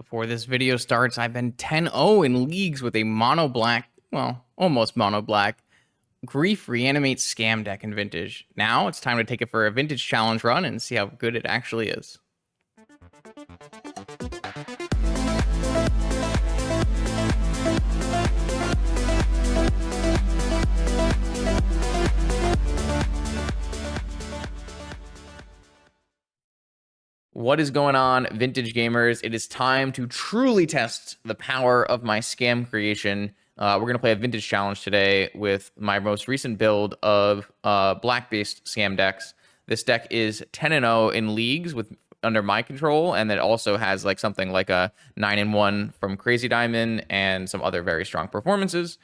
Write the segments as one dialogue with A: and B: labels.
A: Before this video starts, I've been 10-0 in leagues with a mono black, well, almost mono black, Grief Reanimate Scam deck in Vintage. Now it's time to take it for a Vintage challenge run and see how good it actually is. What is going on, Vintage gamers? It is time to truly test the power of my scam creation. We're going to play a Vintage challenge today with my most recent build of black-based scam decks. This deck is 10-0 in leagues with under my control, and it also has like something like a 9-1 from Crazy Diamond and some other very strong performances.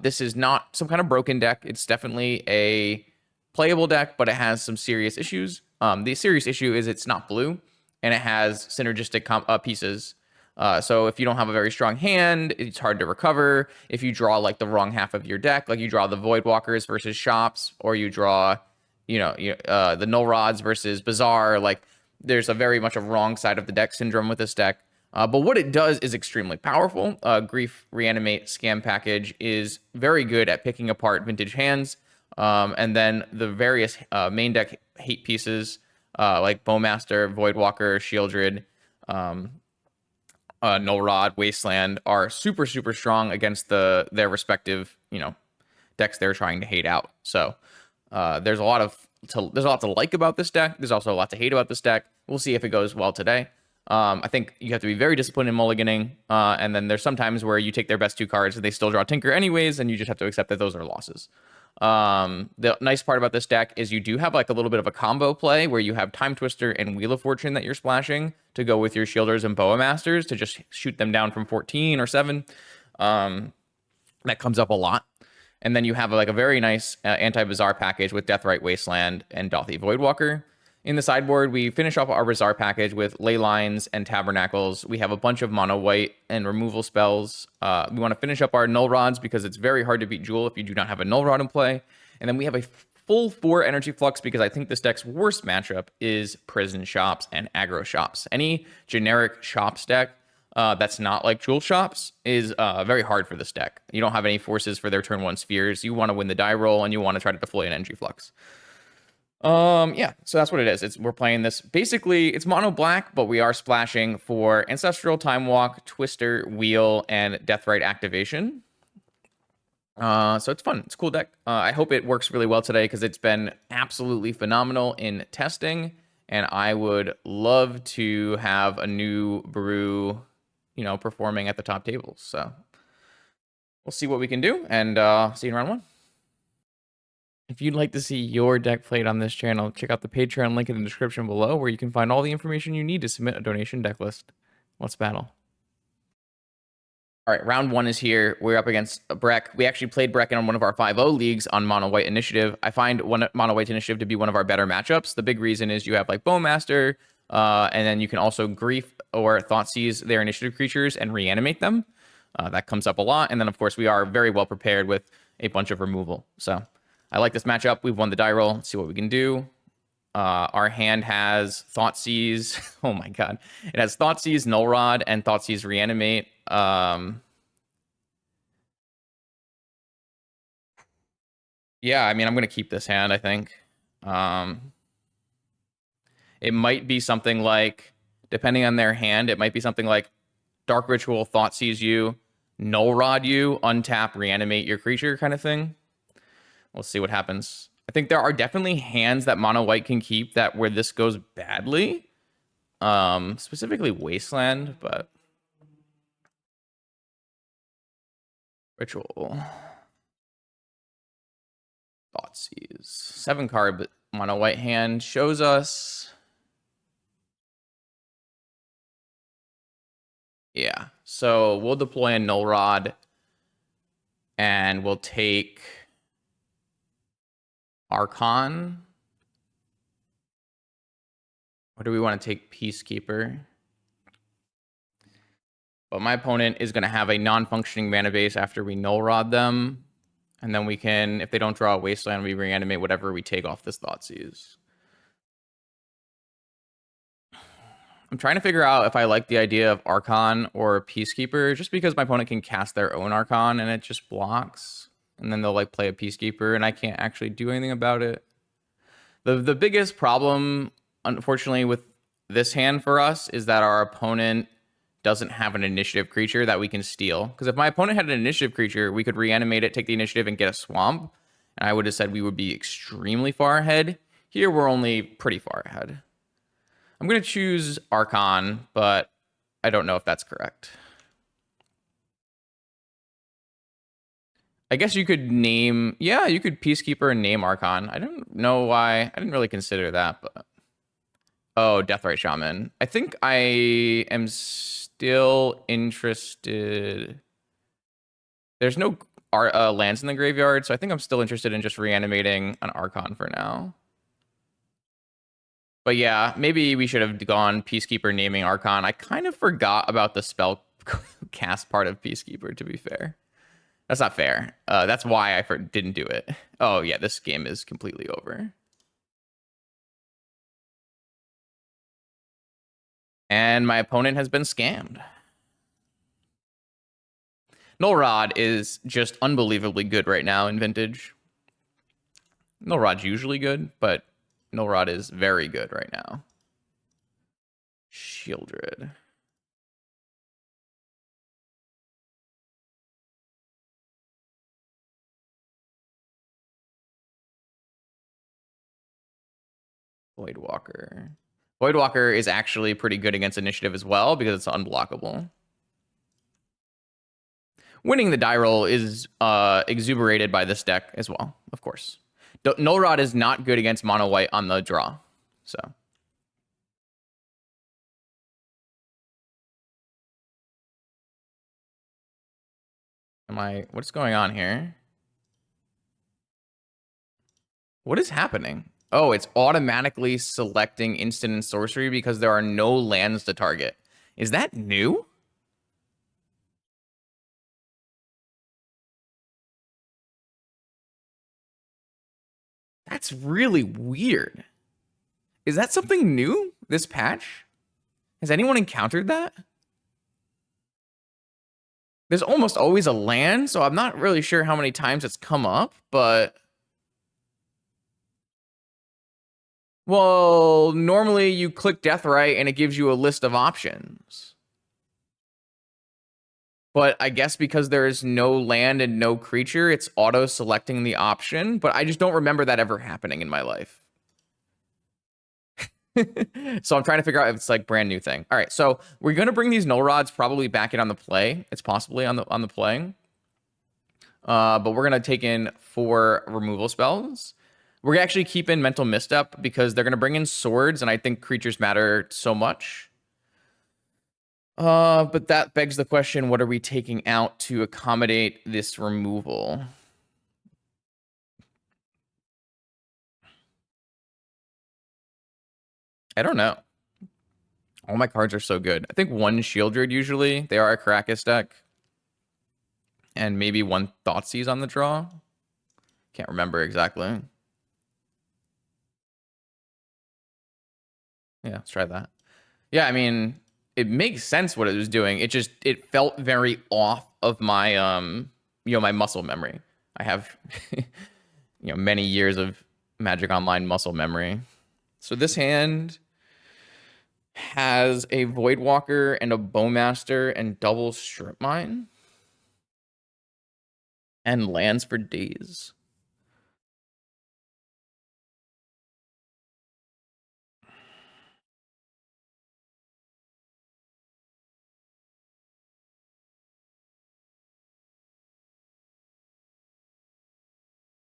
A: This is not some kind of broken deck. It's definitely a playable deck, but it has some serious issues. The serious issue is it's not blue, and it has synergistic pieces. So if you don't have a very strong hand, it's hard to recover. If you draw like the wrong half of your deck, like you draw the Voidwalkers versus Shops, or you draw, the Null Rods versus Bazaar, like there's a very much a wrong side of the deck syndrome with this deck. But what it does is extremely powerful. Grief Reanimate Scam package is very good at picking apart vintage hands. And then the various main deck hate pieces like Bowmaster, Voidwalker, Shieldred, Null Rod, Wasteland are super strong against their respective decks they're trying to hate out. So there's a lot to like about this deck. There's also a lot to hate about this deck. We'll see if it goes well today. I think you have to be very disciplined in mulliganing, and then there's sometimes where you take their best two cards and they still draw Tinker anyways, and you just have to accept that those are losses. The nice part about this deck is you do have like a little bit of a combo play where you have Time Twister and Wheel of Fortune that you're splashing to go with your Shielders and Bowmasters to just shoot them down from 14 or 7. That comes up a lot. And then you have like a very nice anti-Bazaar package with Deathrite Wasteland and Dothy Voidwalker. In the sideboard, we finish off our Bazaar package with Ley Lines and Tabernacles. We have a bunch of mono white and removal spells. We want to finish up our Null Rods because it's very hard to beat Jewel if you do not have a Null Rod in play. And then we have a full 4 Energy Flux because I think this deck's worst matchup is Prison Shops and Aggro Shops. Any generic Shops deck that's not like Jewel Shops is very hard for this deck. You don't have any forces for their turn 1 spheres. You want to win the die roll and you want to try to deploy an Energy Flux. Yeah, so that's what it is. We're playing this. Basically, it's mono black, but we are splashing for Ancestral, Time Walk, Twister, Wheel, and Deathrite activation. So it's fun. It's a cool deck. I hope it works really well today because it's been absolutely phenomenal in testing, and I would love to have a new brew, performing at the top tables. So we'll see what we can do, and see you in round 1. If you'd like to see your deck played on this channel, check out the Patreon link in the description below where you can find all the information you need to submit a donation deck list. Let's battle. All right, round 1 is here. We're up against Breck. We actually played Breck in one of our 5-0 leagues on Mono White Initiative. I find Mono White Initiative to be one of our better matchups. The big reason is you have like Bowmaster, and then you can also Grief or Thoughtseize their initiative creatures and reanimate them. That comes up a lot. And then, of course, we are very well prepared with a bunch of removal. So I like this matchup. We've won the die roll. Let's see what we can do. Our hand has Thoughtseize. Oh my god. It has Thoughtseize, Null Rod, and Thoughtseize Reanimate. Yeah, I mean, I'm going to keep this hand, I think. It might be something like, depending on their hand, it might be something like Dark Ritual, Thoughtseize you, Null Rod you, untap, reanimate your creature kind of thing. We'll see what happens. I think there are definitely hands that mono white can keep that where this goes badly. Specifically Wasteland, but Ritual. Thoughtseize. 7 card mono white hand shows us. Yeah. So we'll deploy a Null Rod and we'll take Archon. Or do we want to take Peacekeeper? But my opponent is going to have a non-functioning mana base after we Null Rod them. And then we can, if they don't draw a Wasteland, we reanimate whatever we take off this Thoughtseize. I'm trying to figure out if I like the idea of Archon or Peacekeeper, just because my opponent can cast their own Archon and it just blocks. And then they'll like play a Peacekeeper and I can't actually do anything about it. The biggest problem, unfortunately, with this hand for us is that our opponent doesn't have an initiative creature that we can steal. Because if my opponent had an initiative creature, we could reanimate it, take the initiative, and get a swamp. And I would have said we would be extremely far ahead. Here, we're only pretty far ahead. I'm going to choose Archon, but I don't know if that's correct. I guess you could name... Yeah, you could Peacekeeper and name Archon. I don't know why. I didn't really consider that, but... Oh, Deathrite Shaman. I think I am still interested... There's no lands in the graveyard, so I think I'm still interested in just reanimating an Archon for now. But yeah, maybe we should have gone Peacekeeper naming Archon. I kind of forgot about the spell cast part of Peacekeeper, to be fair. That's not fair. That's why I didn't do it. Oh, yeah, this game is completely over. And my opponent has been scammed. Null Rod is just unbelievably good right now in Vintage. Null Rod's usually good, but Null Rod is very good right now. Shieldred. Voidwalker. Voidwalker is actually pretty good against initiative as well because it's unblockable. Winning the die roll is exuberated by this deck as well, of course. Null Rod is not good against mono white on the draw, so. What's going on here? What is happening? Oh, it's automatically selecting instant and sorcery because there are no lands to target. Is that new? That's really weird. Is that something new, this patch? Has anyone encountered that? There's almost always a land, so I'm not really sure how many times it's come up, but... Well, normally you click Deathrite and it gives you a list of options. But I guess because there is no land and no creature, it's auto-selecting the option, but I just don't remember that ever happening in my life. So I'm trying to figure out if it's like brand new thing. All right, so we're gonna bring these null rods probably back in on the play. It's possibly on the play. But we're gonna take in 4 removal spells. We're gonna actually keep in mental misstep because they're gonna bring in swords, and I think creatures matter so much. But that begs the question, what are we taking out to accommodate this removal? I don't know. All my cards are so good. I think 1 Shieldred usually. They are a Karakas deck. And maybe 1 Thoughtseize on the draw. Can't remember exactly. Yeah, let's try that. Yeah, I mean, it makes sense what it was doing. It felt very off of my my muscle memory. I have many years of Magic Online muscle memory. So this hand has a Voidwalker and a Bowmaster and double Strip Mine. And lands for days.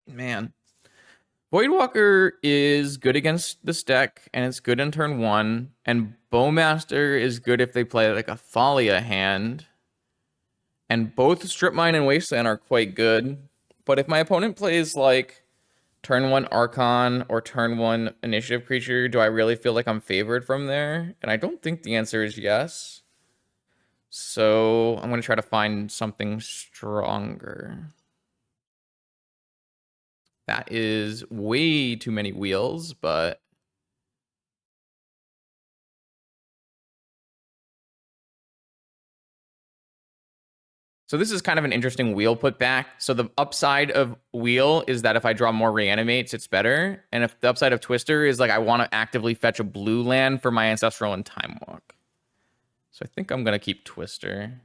A: Man. Voidwalker is good against this deck, and it's good in turn 1. And Bowmaster is good if they play like a Thalia hand. And both Strip Mine and Wasteland are quite good. But if my opponent plays like turn 1 Archon or turn 1 Initiative creature, do I really feel like I'm favored from there? And I don't think the answer is yes. So I'm going to try to find something stronger. That is way too many wheels, but So this is kind of an interesting wheel put back. So the upside of wheel is that if I draw more reanimates, it's better. And if the upside of Twister is like I want to actively fetch a blue land for my Ancestral and Time Walk. So I think I'm going to keep Twister.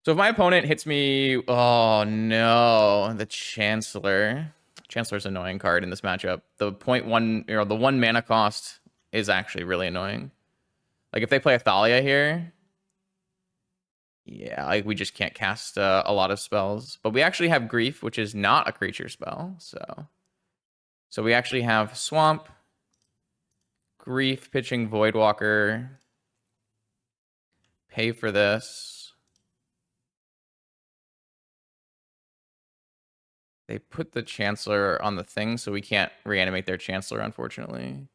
A: So if my opponent hits me, oh no, the Chancellor. Chancellor's an annoying card in this matchup. The 0.1, the 1 mana cost is actually really annoying. Like if they play a Thalia here, yeah, like we just can't cast a lot of spells. But we actually have Grief, which is not a creature spell. So we actually have Swamp, Grief, pitching Voidwalker, pay for this. They put the Chancellor on the thing, so we can't reanimate their Chancellor, unfortunately.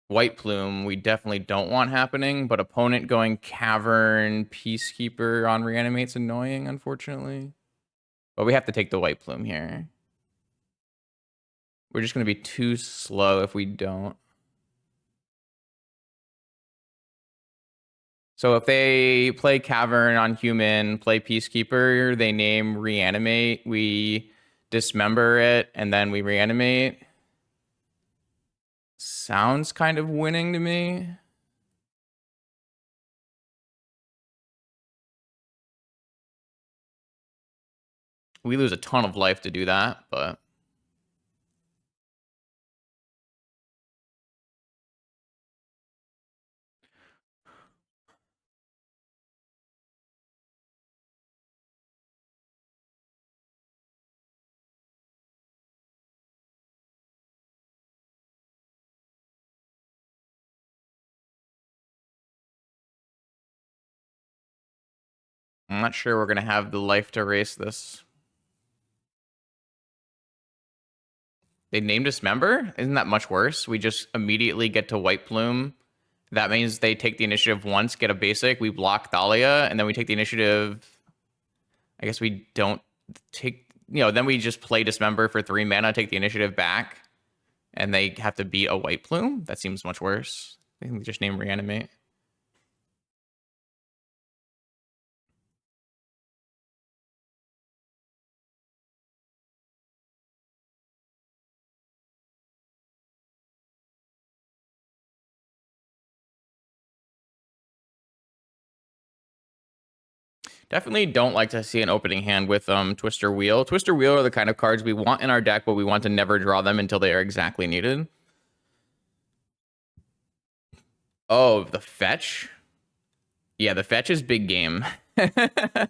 A: White Plume, we definitely don't want happening, but opponent going Cavern, Peacekeeper on reanimate's annoying, unfortunately. But we have to take the White Plume here. We're just going to be too slow if we don't. So if they play Cavern on human, play Peacekeeper, they name Reanimate, we dismember it, and then we reanimate. Sounds kind of winning to me. We lose a ton of life to do that, but... I'm not sure we're going to have the life to race this. They name dismember? Isn't that much worse? We just immediately get to White Plume. That means they take the initiative once, get a basic, we block Thalia, and then we take the initiative. I guess we don't take, then we just play Dismember for 3 mana, take the initiative back, and they have to beat a White Plume? That seems much worse. I think we just name Reanimate. Definitely don't like to see an opening hand with Twister Wheel. Twister Wheel are the kind of cards we want in our deck, but we want to never draw them until they are exactly needed. Oh, the fetch? Yeah, the fetch is big game. I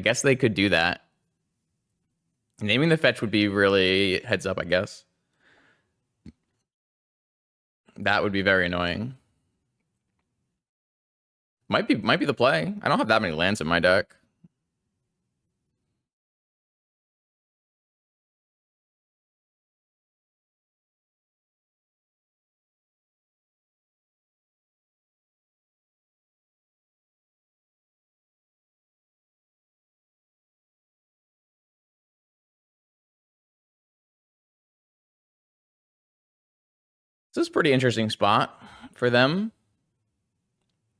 A: guess they could do that. Naming the fetch would be really heads up, I guess. That would be very annoying. Might be the play. I don't have that many lands in my deck. This is a pretty interesting spot for them.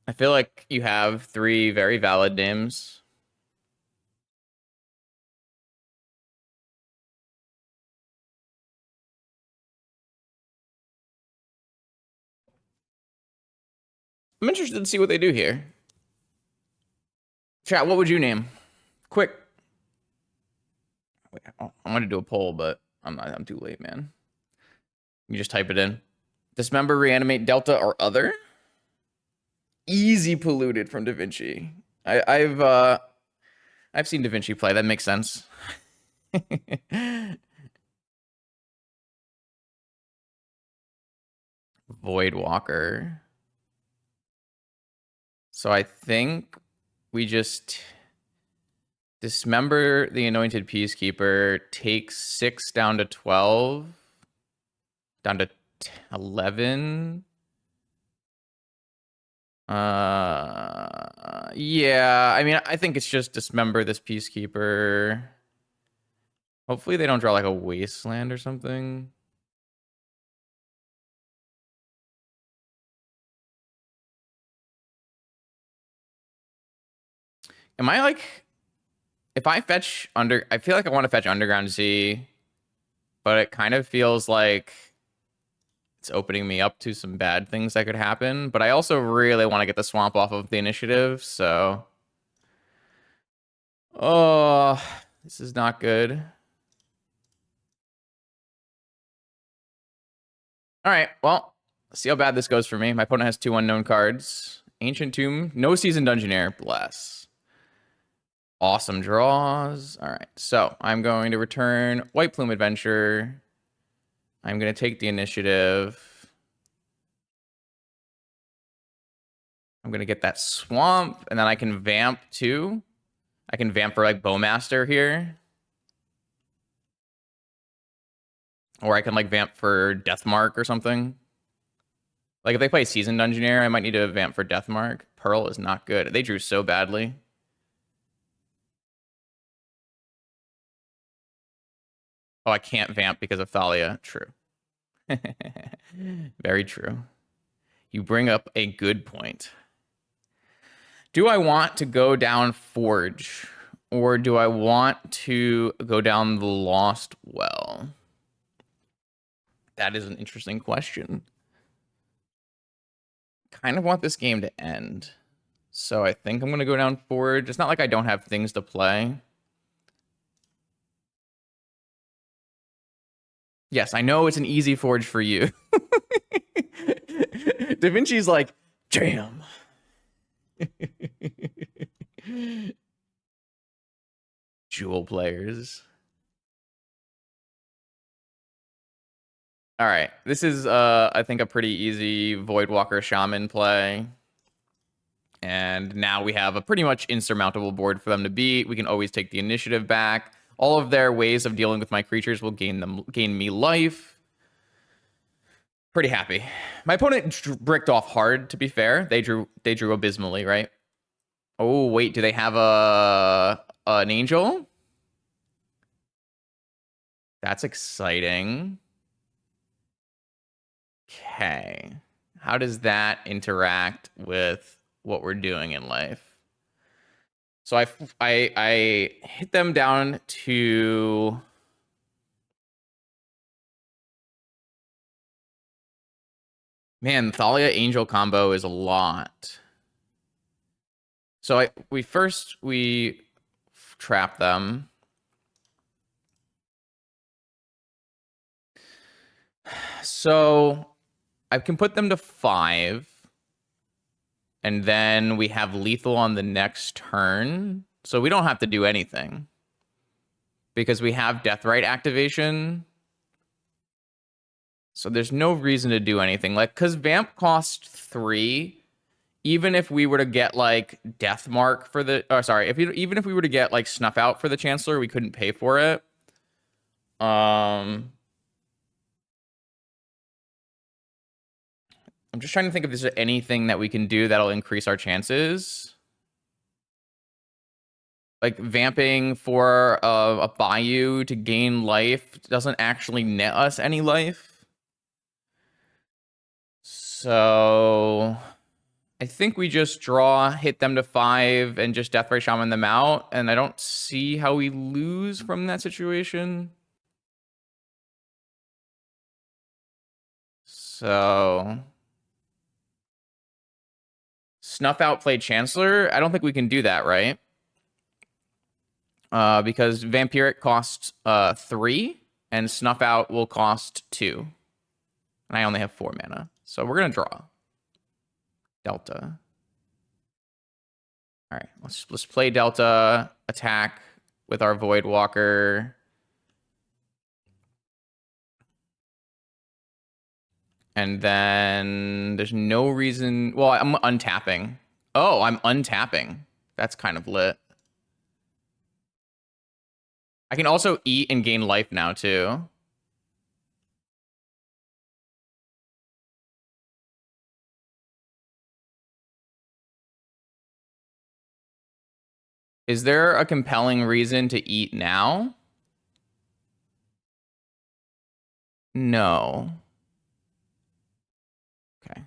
A: I feel like you have 3 very valid names. I'm interested to see what they do here. Chat, what would you name? Quick. Wait, I want to do a poll, but I'm too late, man. You just type it in. Dismember, reanimate, delta, or other? Easy polluted from Da Vinci. I've seen Da Vinci play. That makes sense. Voidwalker. So I think we just dismember the Anointed Peacekeeper, take 6 down to 12, down to 11. Yeah, I mean, I think it's just dismember this Peacekeeper. Hopefully they don't draw like a Wasteland or something. Am I like, if I fetch I feel like I want to fetch Underground Z, but it kind of feels like it's opening me up to some bad things that could happen. But I also really want to get the swamp off of the initiative, so. Oh, this is not good. All right, well, let's see how bad this goes for me. My opponent has 2 unknown cards. Ancient Tomb, no Seasoned Dungeoneer, bless. Awesome draws. All right, so I'm going to return White Plume Adventure. I'm going to take the initiative. I'm going to get that swamp, and then I can vamp too. I can vamp for like Bowmaster here. Or I can like vamp for Deathmark or something. Like if they play Seasoned Dungeoneer, I might need to vamp for Deathmark. Pearl is not good. They drew so badly. Oh, I can't vamp because of Thalia. True. Very true. You bring up a good point. Do I want to go down Forge? Or do I want to go down the Lost Well? That is an interesting question. Kind of want this game to end. So I think I'm going to go down Forge. It's not like I don't have things to play. Yes, I know it's an easy Forge for you. Da Vinci's like, jam. Jewel players. All right, this is I think a pretty easy Voidwalker Shaman play. And now we have a pretty much insurmountable board for them to beat. We can always take the initiative back. All of their ways of dealing with my creatures will gain me life. Pretty happy. My opponent bricked off hard, to be fair. They drew abysmally, right? Oh, wait, do they have an angel? That's exciting. Okay. How does that interact with what we're doing in life? So I hit them down to man, Thalia Angel combo is a lot. So we trap them. So I can put them to 5. And then we have lethal on the next turn. So we don't have to do anything. Because we have Deathrite activation. So there's no reason to do anything. Like, because Vamp cost 3. Even if we were to get, like, Deathmark for the... Oh, sorry. Even if we were to get, like, Snuff Out for the Chancellor, we couldn't pay for it. I'm just trying to think if there's anything that we can do that'll increase our chances. Like, vamping for a Bayou to gain life doesn't actually net us any life. So... I think we just draw, hit them to 5, and just Deathray Shaman them out, and I don't see how we lose from that situation. So... Snuff Out, play Chancellor? I don't think we can do that, right? Because Vampiric costs 3, and Snuff Out will cost 2. And I only have 4 mana. So we're going to draw. Delta. All right, let's play Delta, attack with our Voidwalker. And then there's no reason... Well, I'm untapping. Oh, I'm untapping. That's kind of lit. I can also eat and gain life now, too. Is there a compelling reason to eat now? No. Okay.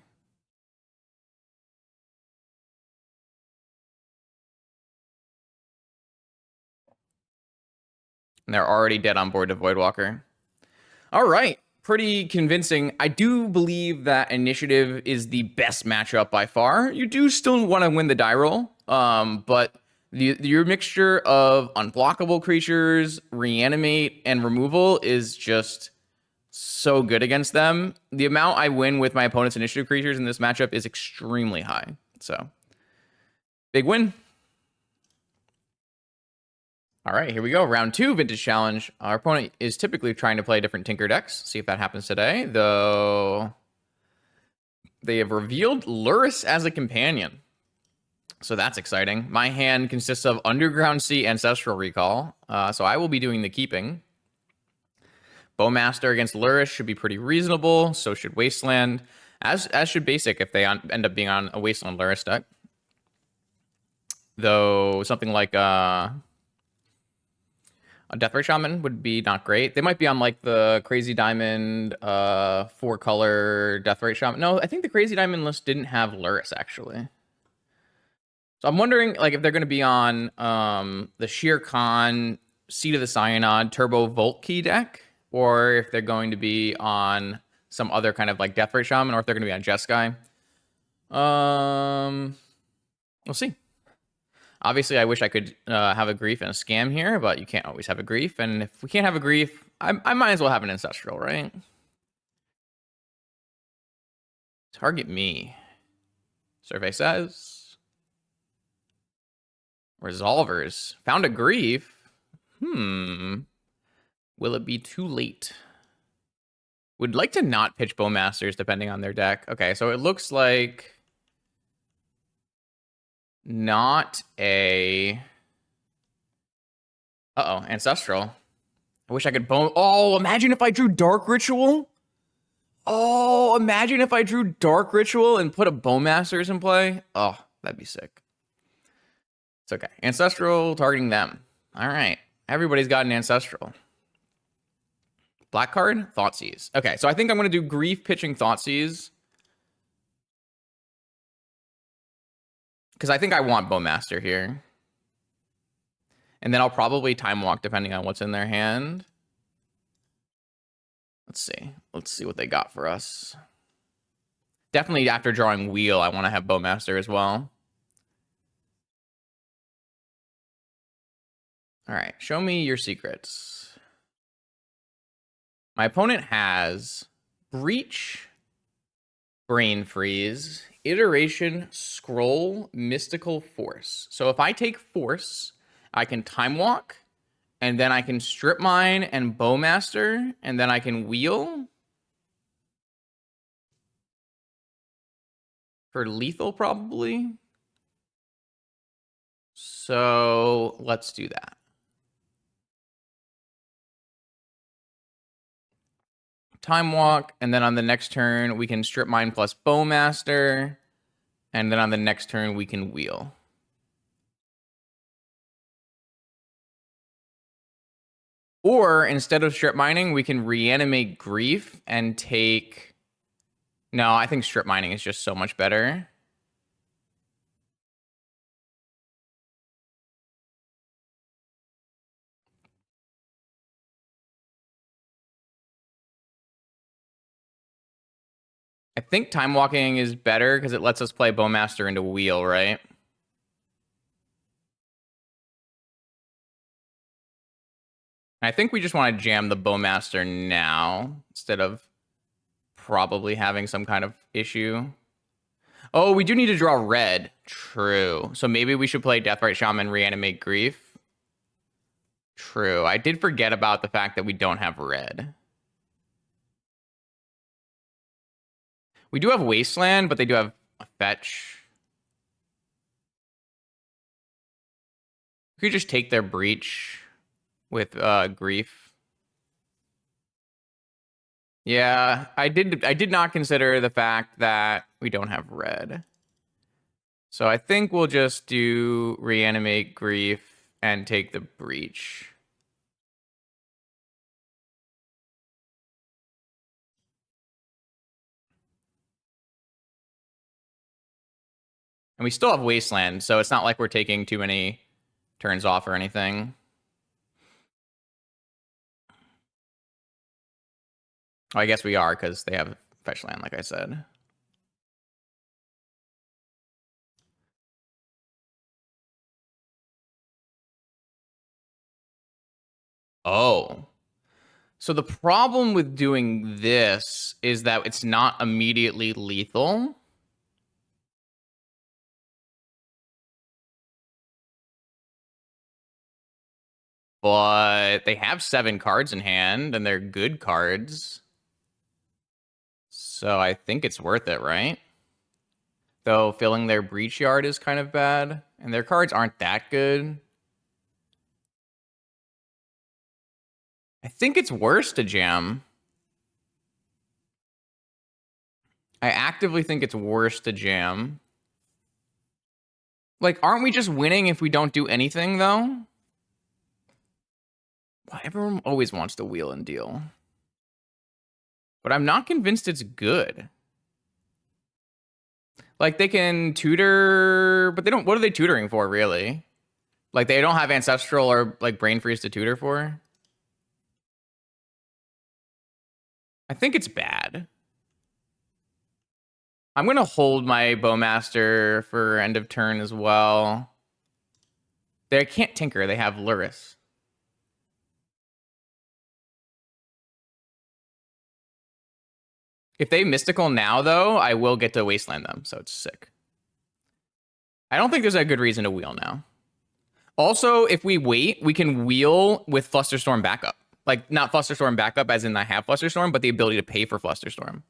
A: And they're already dead on board to Voidwalker. All right. Pretty convincing. I do believe that Initiative is the best matchup by far. You do still want to win the die roll, but your mixture of unblockable creatures, reanimate, and removal is just so good against them. The amount I win with my opponent's Initiative creatures in this matchup is extremely high. So, big win. All right, here we go. Round 2, Vintage Challenge. Our opponent is typically trying to play different Tinker decks. See if that happens today. Though they have revealed Lurrus as a companion. So that's exciting. My hand consists of Underground Sea Ancestral Recall. So I will be doing the keeping. Bowmaster against Lurrus should be pretty reasonable. So should Wasteland. As should Basic if they end up being on a Wasteland Lurrus deck. Though something like... a Deathrite Shaman would be not great. They might be on like the Crazy Diamond 4-color Deathrite Shaman. No, I think the Crazy Diamond list didn't have Lurrus actually. So I'm wondering like if they're going to be on the Shere Khan, Seed of the Cyanod, Turbo Vault Key deck, or if they're going to be on some other kind of like Deathrite Shaman, or if they're going to be on Jeskai. We'll see. Obviously, I wish I could have a grief and a scam here, but you can't always have a grief. And if we can't have a grief, I might as well have an ancestral, right? Target me. Survey says. Resolvers. Found a grief. Will it be too late? Would like to not pitch Bowmasters depending on their deck. Okay, so it looks like... not a... Uh-oh, Ancestral. I wish I could bone... Oh, imagine if I drew Dark Ritual. Oh, imagine if I drew Dark Ritual and put a Bowmasters in play. Oh, that'd be sick. It's okay. Ancestral targeting them. All right. Everybody's got an Ancestral. Black card? Thoughtseize. Okay, so I think I'm going to do Grief pitching Thoughtseize. Because I think I want Bowmaster here. And then I'll probably Time Walk depending on what's in their hand. Let's see. Let's see what they got for us. Definitely after drawing Wheel, I want to have Bowmaster as well. All right, show me your secrets. My opponent has Breach, Brain Freeze, Iteration, Scroll, Mystical Force. So if I take Force, I can Time Walk, and then I can Strip Mine and Bowmaster, and then I can Wheel for lethal probably. So let's do that. Time Walk, and then on the next turn, we can Strip Mine plus Bowmaster, and then on the next turn, we can Wheel. Or instead of Strip Mining, we can Reanimate Grief and take... No, I think Strip Mining is just so much better. I think Time Walking is better because it lets us play Bowmaster into Wheel, right? I think we just want to jam the Bowmaster now instead of probably having some kind of issue. Oh, we do need to draw red. True. So maybe we should play Deathrite Shaman, Reanimate Grief. True. I did forget about the fact that we don't have red. We do have Wasteland, but they do have a fetch. We could just take their Breach with Grief. Yeah, I did not consider the fact that we don't have red. So I think we'll just do Reanimate Grief and take the Breach. And we still have Wasteland, so it's not like we're taking too many turns off or anything. Oh, I guess we are, because they have fetch land, like I said. Oh. So the problem with doing this is that it's not immediately lethal. But they have 7 cards in hand, and they're good cards. So I think it's worth it, right? Though filling their breach yard is kind of bad, and their cards aren't that good. I think it's worse to jam. I actively think it's worse to jam. Like, aren't we just winning if we don't do anything, though? Well, everyone always wants to wheel and deal. But I'm not convinced it's good. Like, they can tutor, but they don't. What are they tutoring for, really? Like, they don't have Ancestral or, like, Brain Freeze to tutor for? I think it's bad. I'm going to hold my Bowmaster for end of turn as well. They can't Tinker. They have Lurrus. If they Mystical now, though, I will get to Wasteland them, so it's sick. I don't think there's a good reason to wheel now. Also, if we wait, we can wheel with Flusterstorm backup. Like, not Flusterstorm backup as in I have Flusterstorm, but the ability to pay for Flusterstorm.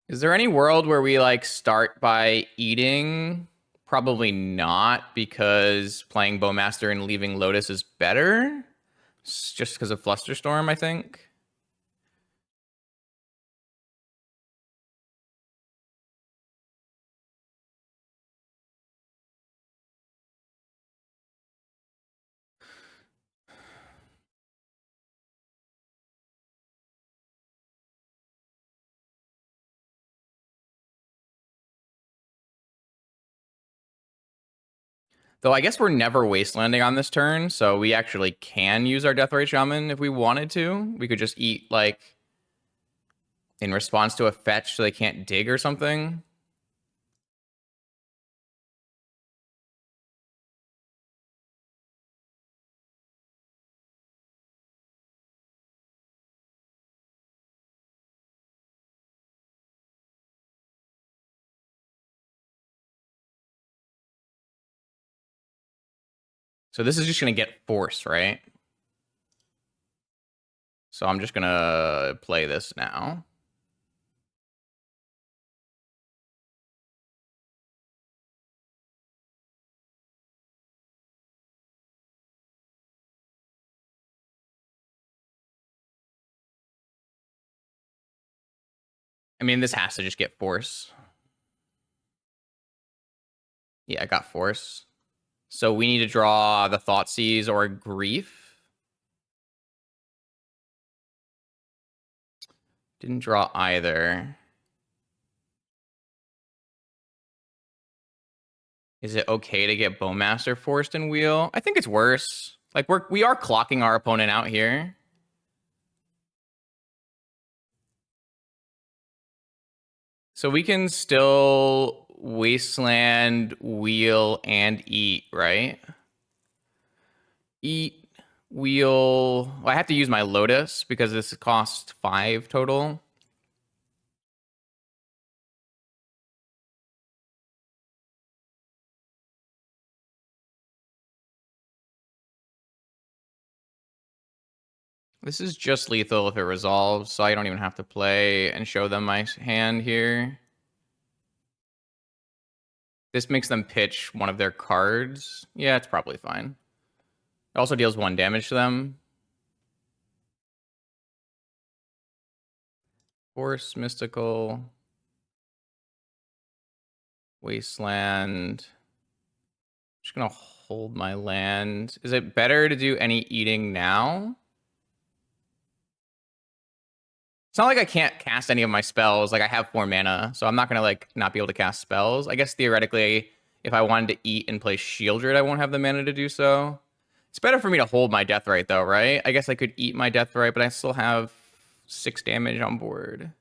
A: Is there any world where we, like, start by eating? Probably not, because playing Bowmaster and leaving Lotus is better. It's just because of Flusterstorm, I think. Though I guess we're never wastelanding on this turn, so we actually can use our Death Ray Shaman if we wanted to. We could just eat, like, in response to a fetch so they can't dig or something. So this is just going to get force, right? So I'm just going to play this now. I mean, this has to just get force. Yeah, I got force. So we need to draw the Thoughtseize or Grief. Didn't draw either. Is it okay to get Bowmaster forced and wheel? I think it's worse. Like, we are clocking our opponent out here. So we can still Wasteland, wheel, and eat, right? Eat, wheel. Well, I have to use my Lotus because this costs 5 total. This is just lethal if it resolves, so I don't even have to play and show them my hand here. This makes them pitch one of their cards. Yeah, it's probably fine. It also deals 1 damage to them. Force, Mystical. Wasteland. Just gonna hold my land. Is it better to do any eating now? It's not like I can't cast any of my spells. Like, I have 4 mana, so I'm not gonna, like, not be able to cast spells. I guess theoretically, if I wanted to eat and play Shieldred, I won't have the mana to do so. It's better for me to hold my Deathrite, though, right? I guess I could eat my Deathrite, but I still have 6 damage on board.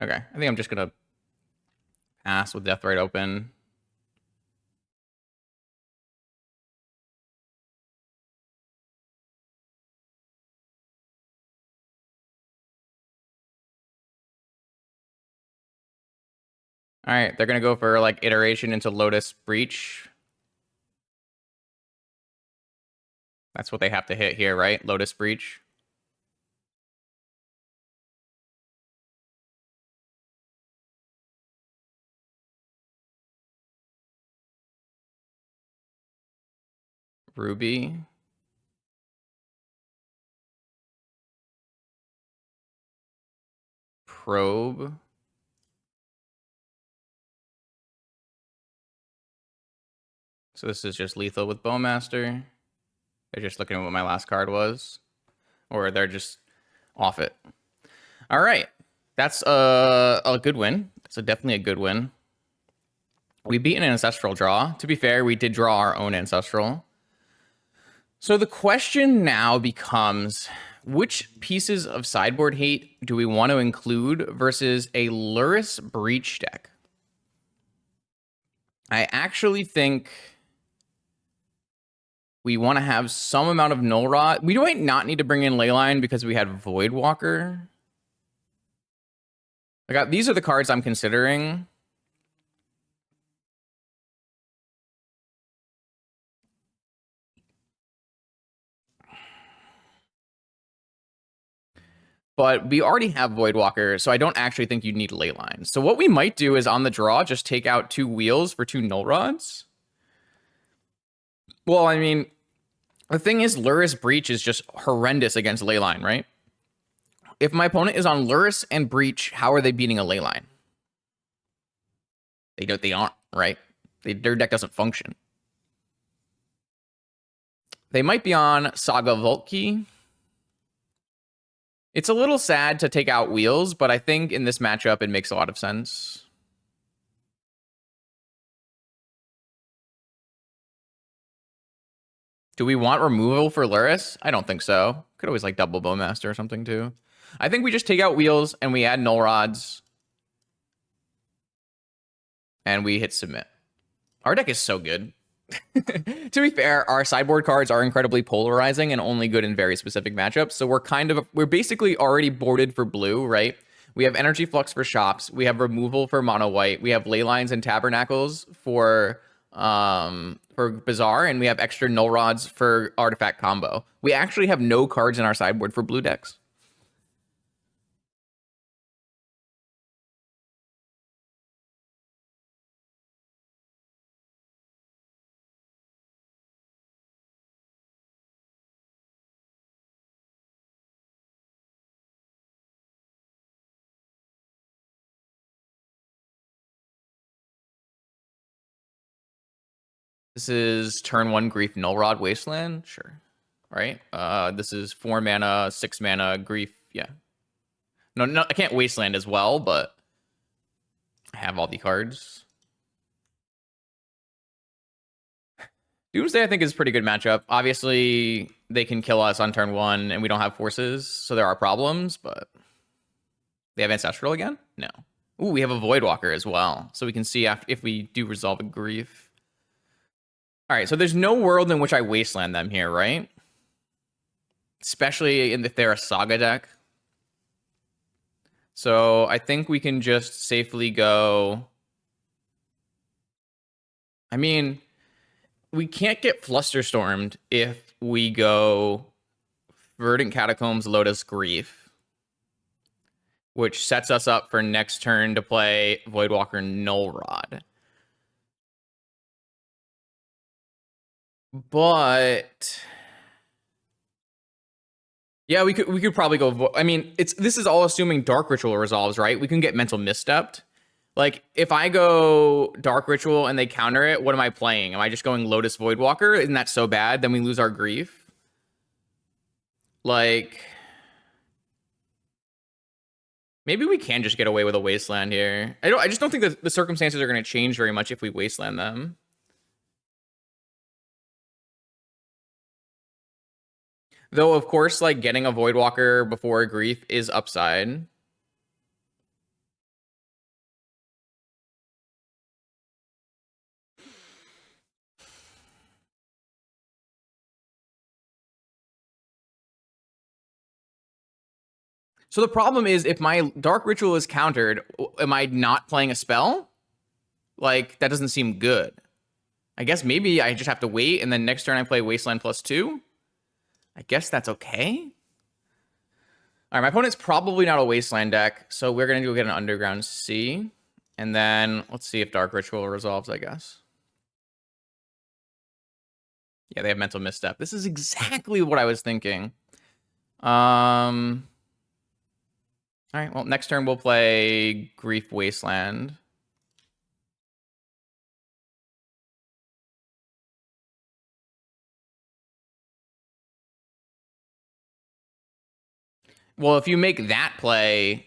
A: Okay, I think I'm just going to pass with Deathrite open. All right, they're going to go for, like, iteration into Lurrus Breach. That's what they have to hit here, right? Lurrus Breach. Ruby. Probe. So this is just lethal with Bowmaster. They're just looking at what my last card was. Or they're just off it. All right. That's a good win. It's definitely a good win. We beat an ancestral draw. To be fair, we did draw our own ancestral. So the question now becomes, which pieces of sideboard hate do we want to include versus a Lurrus Breach deck? I actually think we want to have some amount of Null Rot. We might not need to bring in Leyline because we had Voidwalker. These are the cards I'm considering. But we already have Voidwalker, so I don't actually think you need Leyline. So what we might do is on the draw, just take out 2 wheels for 2 Null Rods. Well, I mean, the thing is, Lurrus Breach is just horrendous against Leyline, right? If my opponent is on Lurrus and Breach, how are they beating a Leyline? They aren't, right? Their deck doesn't function. They might be on Saga Vault Key. It's a little sad to take out wheels, but I think in this matchup, it makes a lot of sense. Do we want removal for Lurrus? I don't think so. Could always like double Bowmaster or something too. I think we just take out wheels and we add Null Rods. And we hit submit. Our deck is so good. To be fair, our sideboard cards are incredibly polarizing and only good in very specific matchups. So we're basically already boarded for blue, right? We have Energy Flux for shops. We have removal for mono white. We have Leylines and Tabernacles for Bazaar, and we have extra Null Rods for Artifact combo. We actually have no cards in our sideboard for blue decks. This is turn 1 Grief Null Rod Wasteland. Sure. Right? This is 4 mana, 6 mana, Grief. Yeah. No, I can't Wasteland as well, but I have all the cards. Doomsday, I think, is a pretty good matchup. Obviously, they can kill us on turn 1, and we don't have forces, so there are problems, but they have Ancestral again? No. Ooh, we have a Voidwalker as well, so we can see if we do resolve a Grief. All right, so there's no world in which I Wasteland them here, right? Especially if they're a Saga deck. So I think we can just safely go... I mean, we can't get Flusterstormed if we go Verdant Catacombs, Lotus, Grief, which sets us up for next turn to play Voidwalker, Null Rod. But yeah, we could probably go. I mean, this is all assuming Dark Ritual resolves, right? We can get Mental Misstepped. Like, if I go Dark Ritual and they counter it, what am I playing? Am I just going Lotus Voidwalker? Isn't that so bad? Then we lose our Grief. Like, maybe we can just get away with a Wasteland here. I just don't think that the circumstances are going to change very much if we Wasteland them. Though, of course, like getting a Voidwalker before a Grief is upside. So the problem is, if my Dark Ritual is countered, am I not playing a spell? Like, that doesn't seem good. I guess maybe I just have to wait, and then next turn I play Wasteland +2. I guess that's okay. All right, my opponent's probably not a Wasteland deck, so we're going to go get an Underground Sea. And then let's see if Dark Ritual resolves, I guess. Yeah, they have Mental Misstep. This is exactly what I was thinking. All right, well, next turn we'll play Grief Wasteland. Well, if you make that play,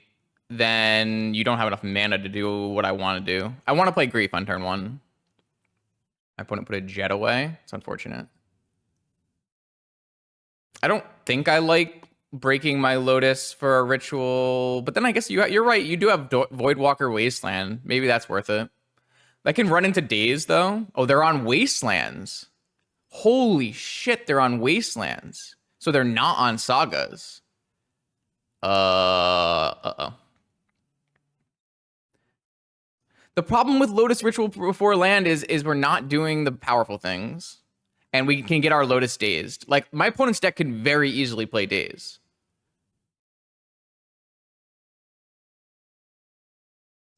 A: then you don't have enough mana to do what I want to do. I want to play Grief on turn 1. My opponent put a Jet away. It's unfortunate. I don't think I like breaking my Lotus for a ritual, but then I guess you're right. You do have Voidwalker Wasteland. Maybe that's worth it. I can run into Daze, though. Oh, they're on Wastelands. Holy shit, they're on Wastelands. So they're not on Sagas. Uh-oh. The problem with Lotus Ritual before land is we're not doing the powerful things. And we can get our Lotus dazed. Like, my opponent's deck can very easily play Daze.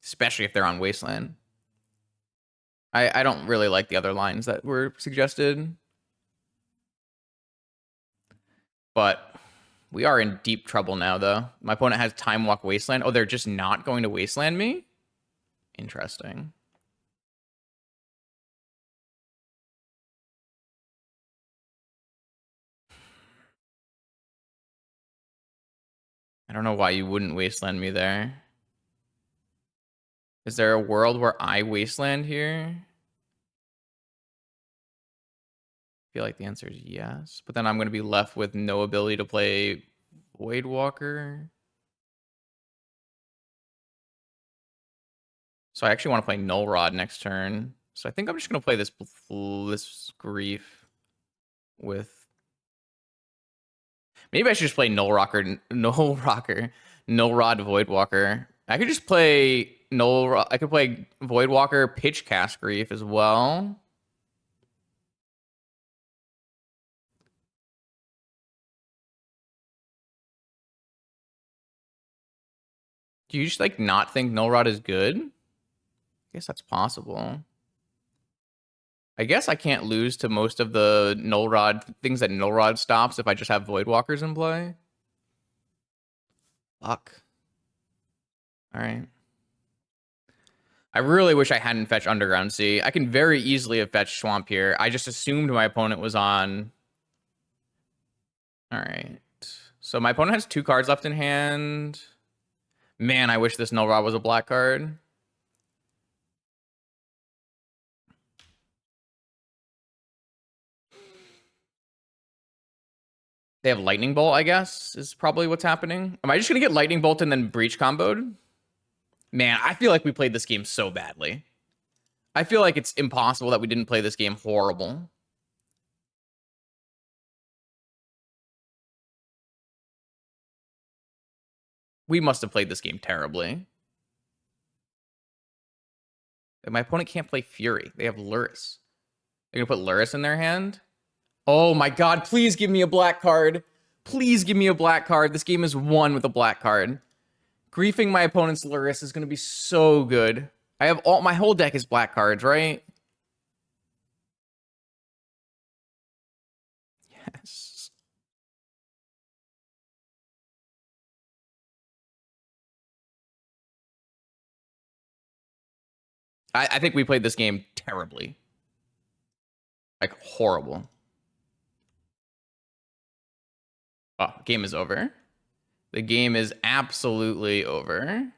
A: Especially if they're on Wasteland. I don't really like the other lines that were suggested. But we are in deep trouble now, though. My opponent has Time Walk Wasteland. Oh, they're just not going to Wasteland me? Interesting. I don't know why you wouldn't Wasteland me there. Is there a world where I Wasteland here? I feel like the answer is yes. But then I'm going to be left with no ability to play Voidwalker. So I actually want to play Null Rod next turn. So I think I'm just going to play this Grief with... Maybe I should just play Null Rod Voidwalker. I could just play I could play Voidwalker Pitch Cast Grief as well. Do you just like not think Null Rod is good? I guess that's possible. I guess I can't lose to most of the Null Rod things that Null Rod stops if I just have Voidwalkers in play. Fuck. All right. I really wish I hadn't fetched Underground Sea. I can very easily have fetched Swamp here. I just assumed my opponent was on. All right. So my opponent has 2 cards left in hand. Man, I wish this Null Rod was a black card. They have Lightning Bolt, I guess, is probably what's happening. Am I just going to get Lightning Bolt and then Breach comboed? Man, I feel like we played this game so badly. I feel like it's impossible that we didn't play this game horrible. We must have played this game terribly. And my opponent can't play Fury. They have Lurrus. They're going to put Lurrus in their hand? Oh my god, please give me a black card. Please give me a black card. This game is won with a black card. Griefing my opponent's Lurrus is going to be so good. I have my whole deck is black cards, right? Yes. I think we played this game terribly. Like, horrible. Oh, game is over. The game is absolutely over.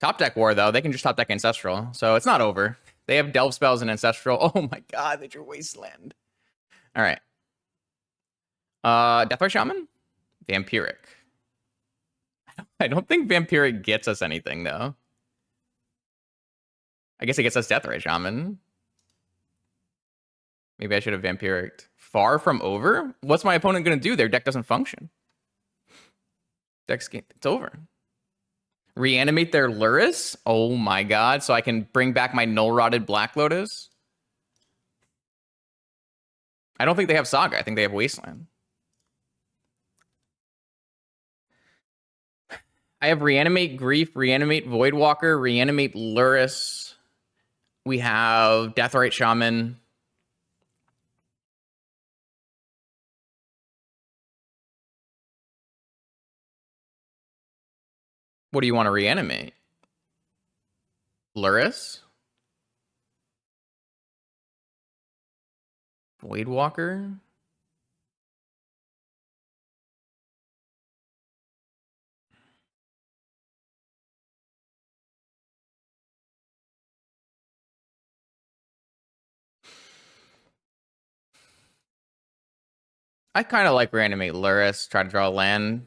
A: Top deck war, though. They can just top deck Ancestral, so it's not over. They have Delve spells and Ancestral. Oh my god, they drew Wasteland. All right. Deathray Shaman? Vampiric. I don't think Vampiric gets us anything, though. I guess it gets us Deathray Shaman. Maybe I should have Vampiric. Far from over? What's my opponent going to do? Their deck doesn't function. Deck's game. It's over. Reanimate their Lurrus? Oh my god. So I can bring back my Null Rotted Black Lotus? I don't think they have Saga. I think they have Wasteland. I have Reanimate Grief, Reanimate Voidwalker, Reanimate Lurrus. We have Deathrite Shaman. What do you want to reanimate? Lurrus? Voidwalker? I kind of like reanimate Lurrus, try to draw a land.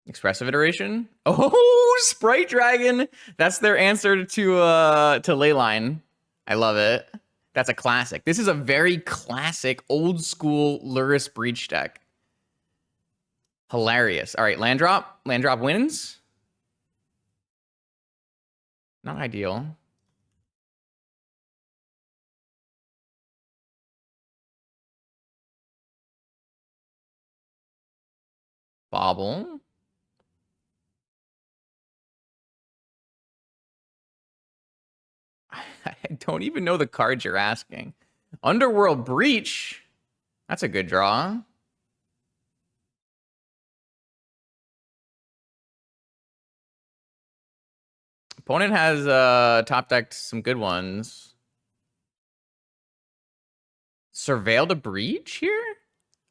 A: Expressive iteration? Oh, Sprite Dragon! That's their answer to Leyline. I love it. That's a classic. This is a very classic, old school Lurrus Breach deck. Hilarious. All right, land drop. Land drop wins. Not ideal. Bobble. I don't even know the cards you're asking. Underworld Breach. That's a good draw. Opponent has top decked some good ones. Surveil the Breach here?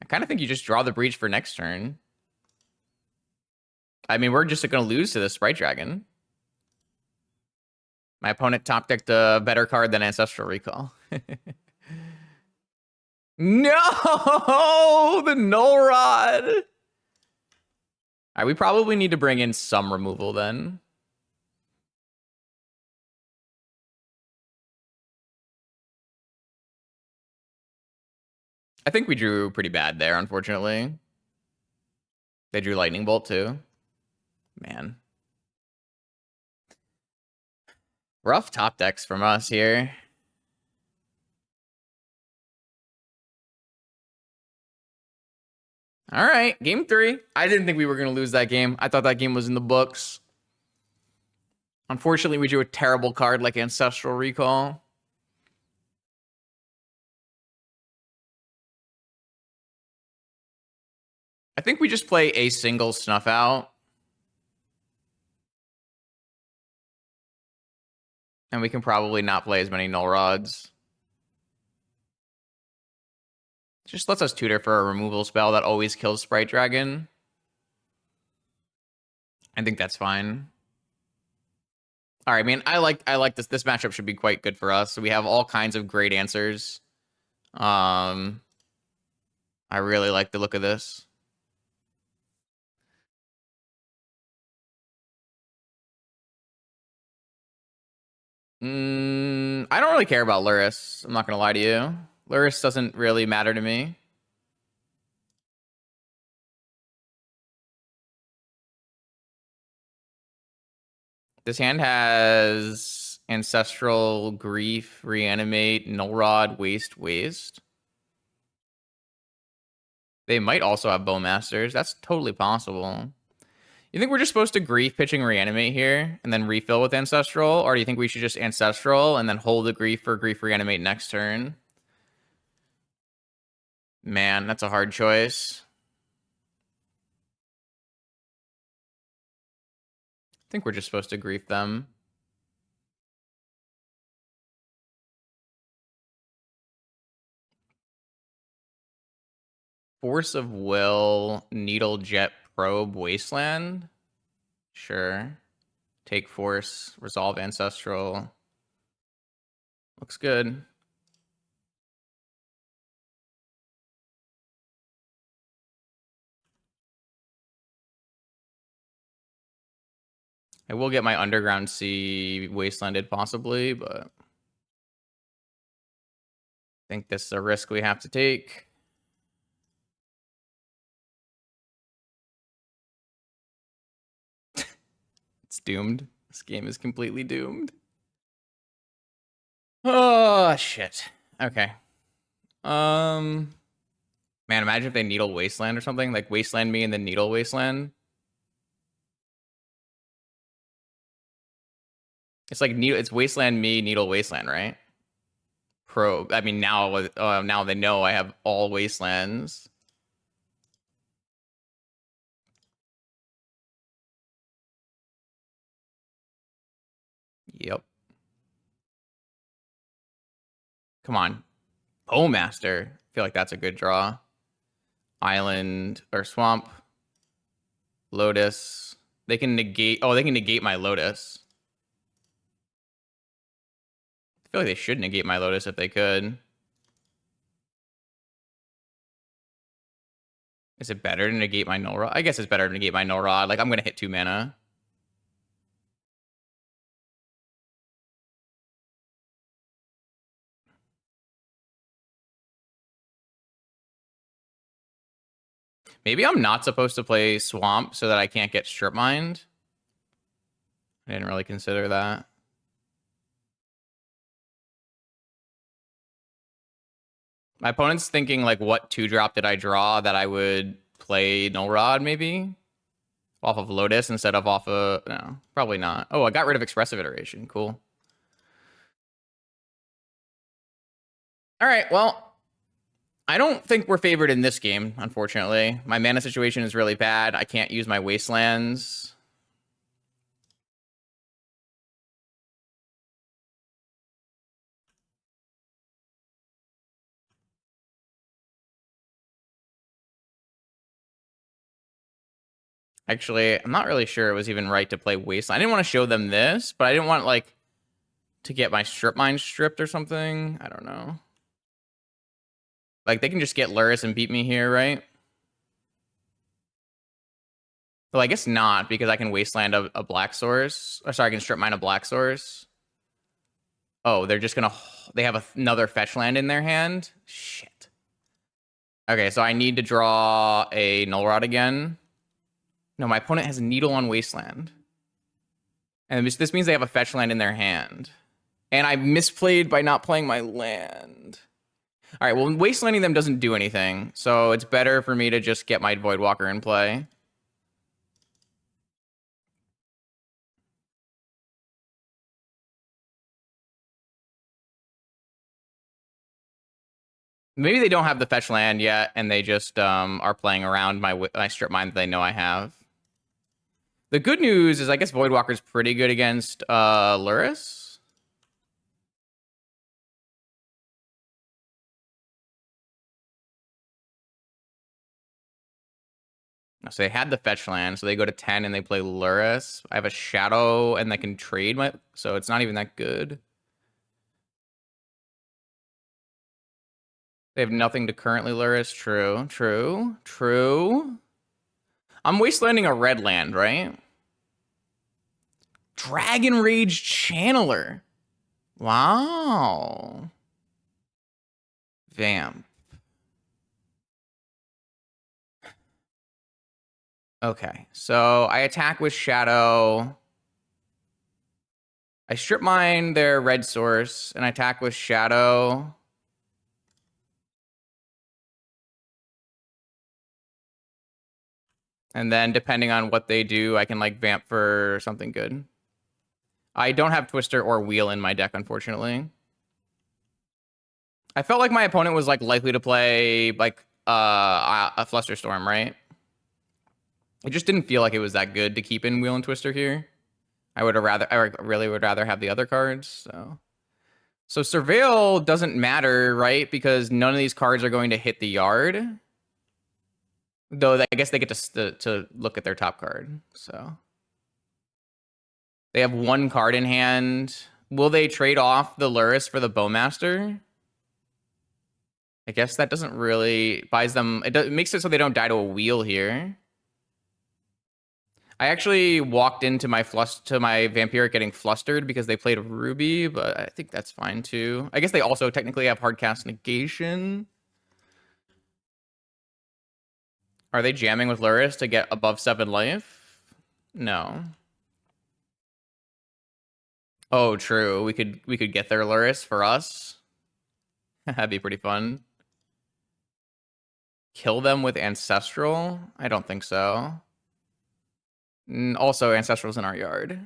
A: I kind of think you just draw the Breach for next turn. I mean, we're just going to lose to the Sprite Dragon. My opponent top decked a better card than Ancestral Recall. No! The Null Rod! All right, we probably need to bring in some removal then. I think we drew pretty bad there, unfortunately. They drew Lightning Bolt too. Man. Rough top decks from us here. All right, game 3. I didn't think we were going to lose that game. I thought that game was in the books. Unfortunately, we drew a terrible card like Ancestral Recall. I think we just play a single Snuff Out. And we can probably not play as many Null Rods. Just lets us tutor for a removal spell that always kills Sprite Dragon. I think that's fine. All right, I mean, I like this. This matchup should be quite good for us. So we have all kinds of great answers. I really like the look of this. I don't really care about Lurrus. I'm not gonna lie to you. Lurrus doesn't really matter to me. This hand has Ancestral, Grief, Reanimate, Null Rod, Waste. They might also have Bowmasters. That's totally possible. You think we're just supposed to Grief pitching Reanimate here and then refill with Ancestral? Or do you think we should just Ancestral and then hold the Grief for Grief Reanimate next turn? Man, that's a hard choice. think we're just supposed to grief them. Force of Will, Needle Jet Probe, Wasteland. Sure. Take Force, Resolve Ancestral. Looks good. I will get my Underground Sea Wastelanded possibly, but I think this is a risk we have to take. It's doomed. This game is completely doomed. Oh, shit. Okay. Man, imagine if they Needle Wasteland or something. Like, Wasteland me and then Needle Wasteland. It's like, it's Wasteland me, Needle Wasteland, right? Probe. I mean, now they know I have all Wastelands. Yep. Come on. Bowmaster. I feel like that's a good draw. Island or Swamp. Lotus. They can negate. Oh, they can negate my Lotus. I feel like they should negate my Lotus if they could. Is it better to negate my Null Rod? I guess it's better to negate my Null Rod. Like, I'm going to hit 2 mana. Maybe I'm not supposed to play Swamp so that I can't get Strip Mined. I didn't really consider that. My opponent's thinking, like, what 2-drop did I draw that I would play Null Rod, maybe? Off of Lotus instead of off of... No, probably not. Oh, I got rid of Expressive Iteration. Cool. All right, well... I don't think we're favored in this game, unfortunately. My mana situation is really bad. I can't use my Wastelands. Actually, I'm not really sure it was even right to play Wasteland. I didn't want to show them this, but I didn't want, like, to get my Strip Mine stripped or something. I don't know. Like, they can just get Lurrus and beat me here, right? Well, I guess not, because I can Wasteland a Black Source. Or sorry, I can Strip Mine a Black Source. Oh, they're just gonna... They have another fetch land in their hand? Shit. Okay, so I need to draw a Null Rod again. No, my opponent has Needle on Wasteland. And this means they have a fetch land in their hand. And I misplayed by not playing my land. All right, well, Wastelanding them doesn't do anything. So it's better for me to just get my Voidwalker in play. Maybe they don't have the fetch land yet, and they just are playing around my Strip Mine that they know I have. The good news is I guess Voidwalker's pretty good against Lurrus. So they had the fetch land, so they go to 10 and they play Lurrus. I have a Shadow and they can trade my... So it's not even that good. They have nothing to currently Lurrus. True, true, true. I'm Wastelanding a red land, right? Dragon Rage Channeler. Wow. Vamp. Okay, so I attack with Shadow. I Strip Mine their red source, and I attack with Shadow. And then depending on what they do, I can like vamp for something good. I don't have Twister or Wheel in my deck, unfortunately. I felt like my opponent was like likely to play like a Flusterstorm, right? It just didn't feel like it was that good to keep in Wheel and Twister here. I really would rather have the other cards. So Surveil doesn't matter, right? Because none of these cards are going to hit the yard. Though I guess they get to look at their top card. So they have one card in hand. Will they trade off the Lurrus for the Bowmaster? I guess that doesn't really buys them. It makes it so they don't die to a wheel here. I actually walked into my Vampiric getting flustered because they played Ruby, but I think that's fine too. I guess they also technically have Hardcast Negation. Are they jamming with Lurrus to get above 7 life? No. Oh, true. We could get their Lurrus for us. That'd be pretty fun. Kill them with Ancestral? I don't think so. Also, Ancestral's in our yard.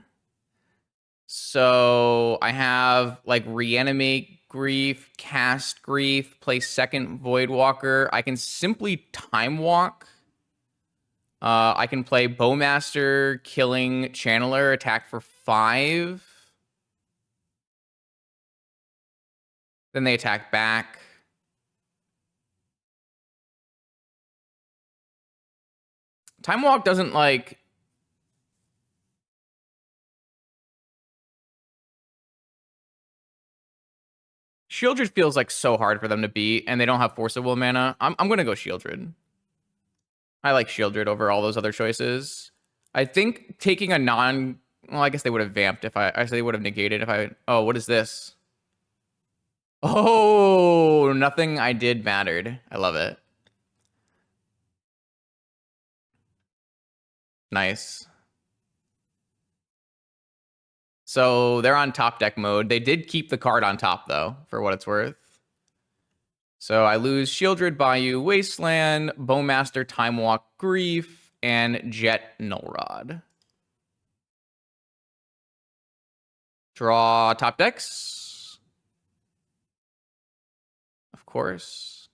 A: So I have like Reanimate Grief, Cast Grief, play second Voidwalker. I can simply Time Walk. I can play Bowmaster, killing Channeler, attack for 5. Then they attack back. Time Walk doesn't like... Shieldred feels like so hard for them to beat, and they don't have Force of Will mana. I'm going to go Shieldred. I like Shieldred over all those other choices. I think taking a non... Well, I guess they would have vamped if I say they would have negated if I... Oh, what is this? Oh, nothing I did mattered. I love it. Nice. So they're on top deck mode. They did keep the card on top, though, for what it's worth. So I lose Shieldred Bayou, Wasteland, Bowmaster, Time Walk, Grief, and Jet Nullrod. Draw top decks. Of course.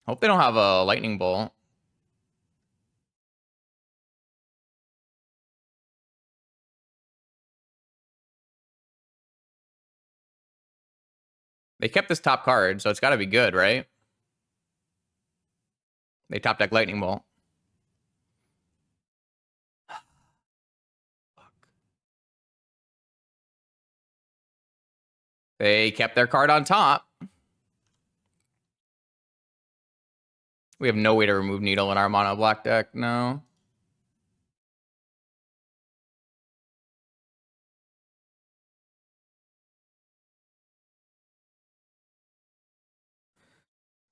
A: Hope they don't have a Lightning Bolt. They kept this top card, so it's got to be good, right? They top deck Lightning Bolt. They kept their card on top. We have no way to remove Needle in our mono black deck, no.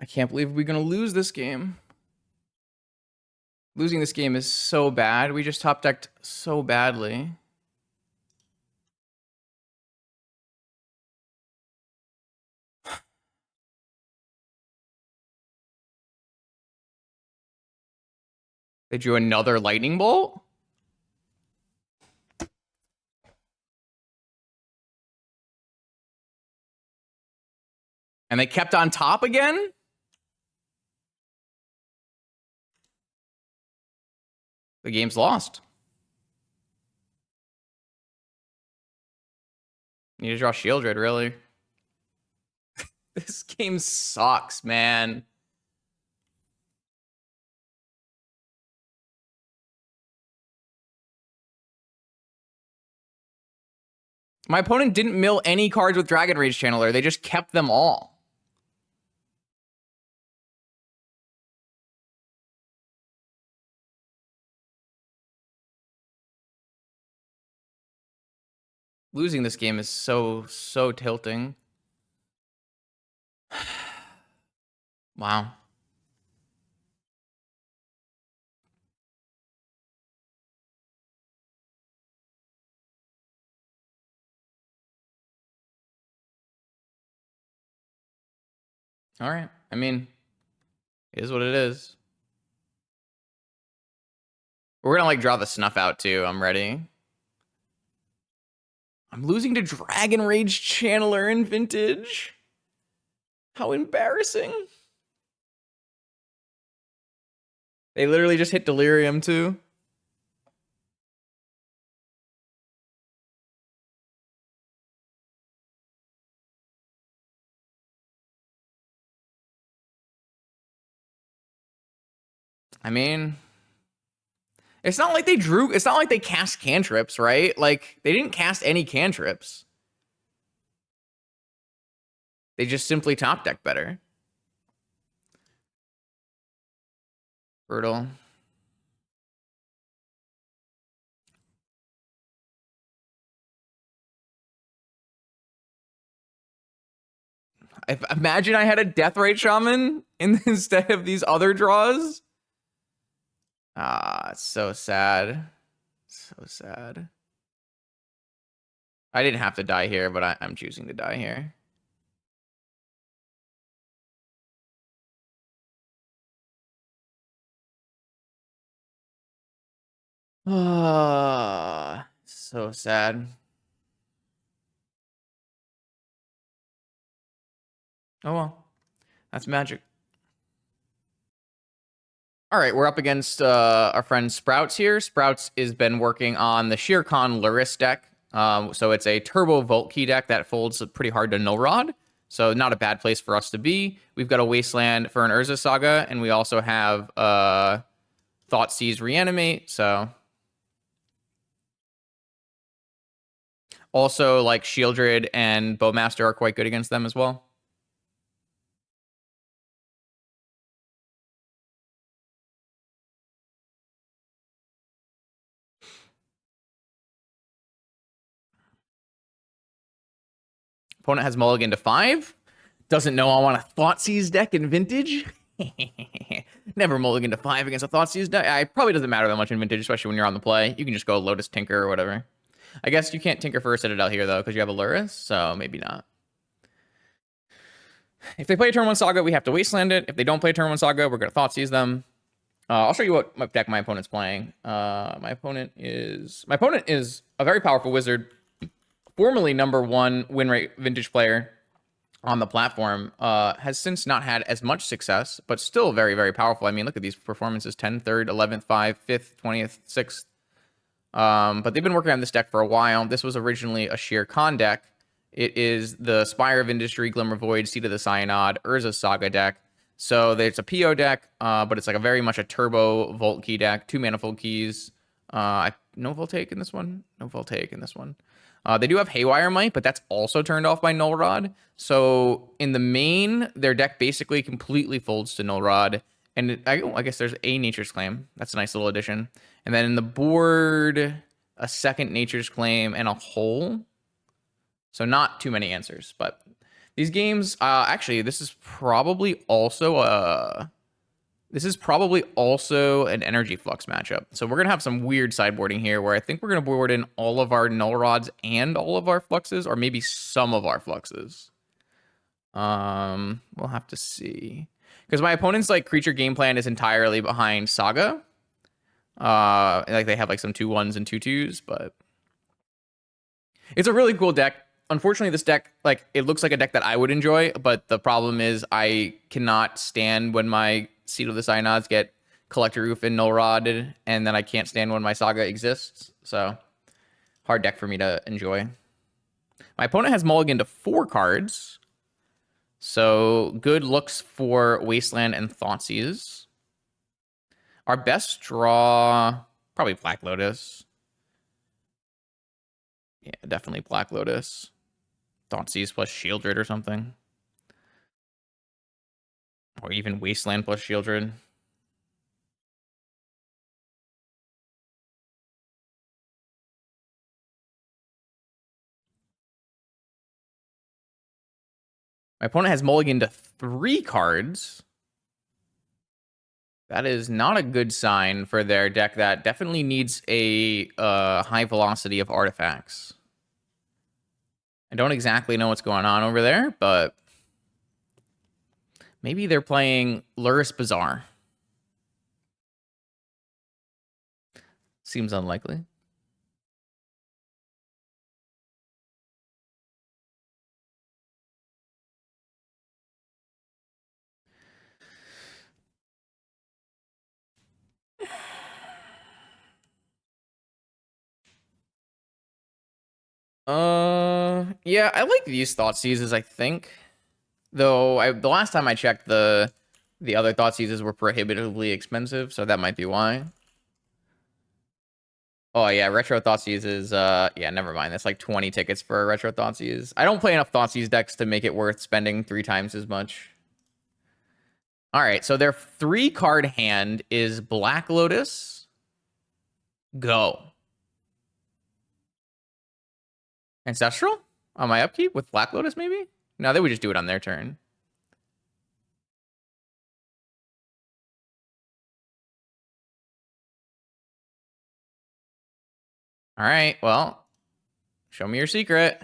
A: I can't believe we're going to lose this game. Losing this game is so bad. We just top decked so badly. They drew another Lightning Bolt? And they kept on top again? The game's lost. You need to draw Shieldred, really. This game sucks, man. My opponent didn't mill any cards with Dragon Rage Channeler. They just kept them all. Losing this game is so tilting. Wow. All right. I mean, it is what it is. We're gonna like draw the snuff out too. I'm ready. I'm losing to Dragon Rage Channeler in Vintage. How embarrassing. They literally just hit Delirium too. I mean, it's not like they drew. It's not like they cast cantrips, right? Like they didn't cast any cantrips. They just simply top deck better. Brutal. Imagine I had a Deathrite Shaman instead of these other draws. Ah, it's so sad. So sad. I didn't have to die here, but I'm choosing to die here. Ah, so sad. Oh well, that's magic. All right, we're up against our friend Sprouts here. Sprouts has been working on the Shere Khan Lurrus deck. So it's a Turbo Vault Key deck that folds pretty hard to Null Rod. So not a bad place for us to be. We've got a Wasteland for an Urza Saga, and we also have Thoughtseize Reanimate. So also like Shieldred and Bowmaster are quite good against them as well. Opponent has mulligan to 5. Doesn't know I want a Thoughtseize deck in Vintage. Never mulligan to 5 against a Thoughtseize deck. It probably doesn't matter that much in Vintage, especially when you're on the play. You can just go Lotus Tinker or whatever. I guess you can't Tinker for a Citadel here, though, because you have a Lurrus, so maybe not. If they play a turn 1 Saga, we have to Wasteland it. If they don't play a turn 1 Saga, we're going to Thoughtseize them. I'll show you what deck my opponent's playing. My opponent is a very powerful wizard, formerly #1 win rate Vintage player on the platform, has since not had as much success, but still very, very powerful. I mean, look at these performances: 10th, 3rd, 11th, 5th, 5th, 20th, 6th. But they've been working on this deck for a while. This was originally a Shere Khan deck. It is the Spire of Industry, Glimmer Void, Seed of the Cyanod, Urza Saga deck. So it's a PO deck, but it's like a very much a turbo Vault Key deck. 2 manifold keys. No Voltaic in this one. No Voltaic in this one. They do have Haywire Might, but that's also turned off by Null Rod. So in the main, their deck basically completely folds to Null Rod. And I guess there's a Nature's Claim. That's a nice little addition. And then in the board, a second Nature's Claim and a Hole. So not too many answers, but these games, actually, this is probably also an Energy Flux matchup. So we're going to have some weird sideboarding here where I think we're going to board in all of our Null Rods and all of our Fluxes, or maybe some of our Fluxes. We'll have to see. Because my opponent's like creature game plan is entirely behind Saga. Like they have like some 2/1s and 2/2s, but it's a really cool deck. Unfortunately, this deck, like, it looks like a deck that I would enjoy, but the problem is I cannot stand when my Seed of the Cyanods get Collector Roof and Null Rodded, and then I can't stand when my Saga exists. So, hard deck for me to enjoy. My opponent has mulligan to 4 cards. So, good looks for Wasteland and Thoughtseize. Our best draw, probably Black Lotus. Yeah, definitely Black Lotus. Thoughtseize plus Shieldred or something. Or even Wasteland plus Shieldred. My opponent has mulligan to 3 cards. That is not a good sign for their deck that definitely needs a high velocity of artifacts. I don't exactly know what's going on over there, but maybe they're playing Lurrus Bazaar. Seems unlikely. Yeah, I like these Thoughtseizes, I think. Though the last time I checked, the other Thoughtseizes were prohibitively expensive, so that might be why. Oh yeah, Retro Thoughtseize is yeah, never mind. That's like 20 tickets for a Retro Thoughtseize. I don't play enough Thoughtseize decks to make it worth spending 3 times as much. All right, so their 3-card hand is Black Lotus. Go. Ancestral? On my upkeep with Black Lotus, maybe? No, they would just do it on their turn. All right, well, show me your secret.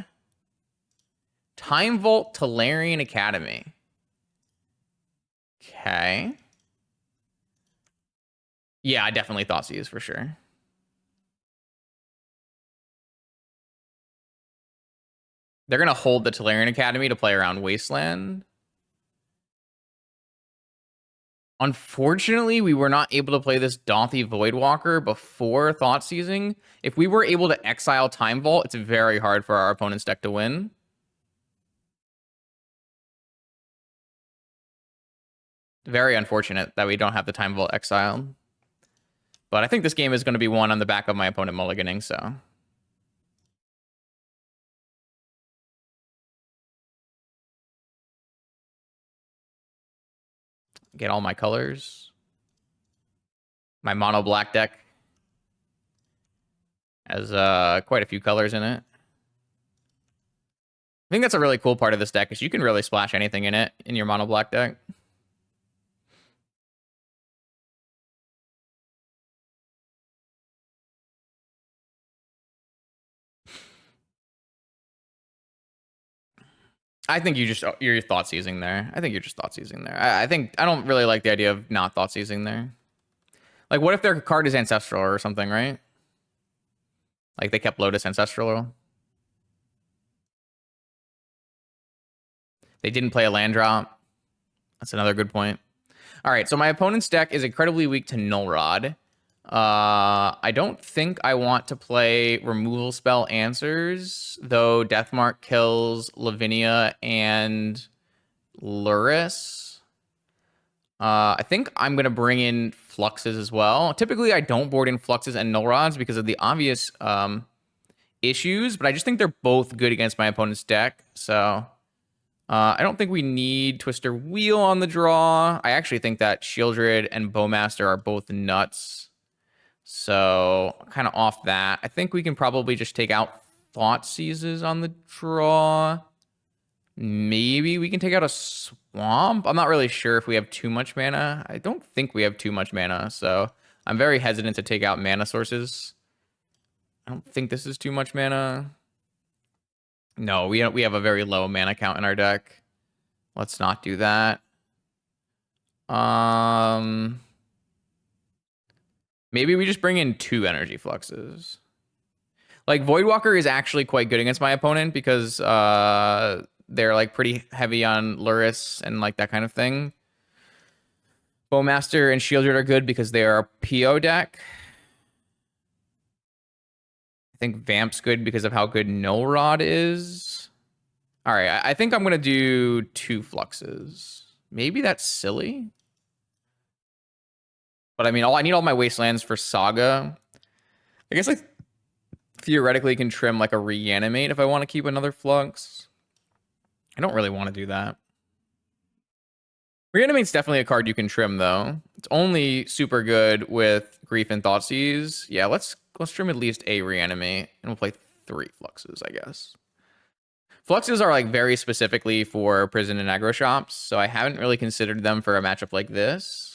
A: Time Vault Talarian Academy. Okay. Yeah, I definitely Thoughtseize for sure. They're going to hold the Talarian Academy to play around Wasteland. Unfortunately, we were not able to play this Daunthy Voidwalker before Thoughtseizing. If we were able to exile Time Vault, it's very hard for our opponent's deck to win. Very unfortunate that we don't have the Time Vault exiled. But I think this game is going to be won on the back of my opponent mulliganing, so... Get all my colors. My mono black deck has quite a few colors in it. I think that's a really cool part of this deck is you can really splash anything in it in your mono black deck. I think you're Thoughtseizing there. I think you're just Thoughtseizing there. I think I don't really like the idea of not Thoughtseizing there. Like, what if their card is Ancestral or something, right? Like, they kept Lotus Ancestral. They didn't play a land drop. That's another good point. All right, so my opponent's deck is incredibly weak to Null Rod. I don't think I want to play Removal Spell Answers, though Deathmark kills Lavinia and Lurrus. I think I'm going to bring in Fluxes as well. Typically, I don't board in Fluxes and Null Rods because of the obvious issues, but I just think they're both good against my opponent's deck. So I don't think we need Twister Wheel on the draw. I actually think that Shieldred and Bowmaster are both nuts. So kind of off that. I think we can probably just take out Thoughtseizes on the draw. Maybe we can take out a Swamp. I'm not really sure if we have too much mana. I don't think we have too much mana, so I'm very hesitant to take out mana sources. I don't think this is too much mana. No, we have a very low mana count in our deck. Let's not do that. Maybe we just bring in 2 energy fluxes. Like, Voidwalker is actually quite good against my opponent because they're like pretty heavy on Lurrus and like that kind of thing. Bowmaster and Shieldred are good because they are a PO deck. I think Vamp's good because of how good Null Rod is. All right, I think I'm going to do 2 fluxes. Maybe that's silly. But I mean, I need all my wastelands for Saga. I guess I theoretically can trim like a Reanimate if I want to keep another flux. I don't really want to do that. Reanimate's definitely a card you can trim, though. It's only super good with Grief and Thoughtseize. Yeah, let's trim at least a Reanimate, and we'll play 3 Fluxes, I guess. Fluxes are like very specifically for prison and aggro shops, so I haven't really considered them for a matchup like this.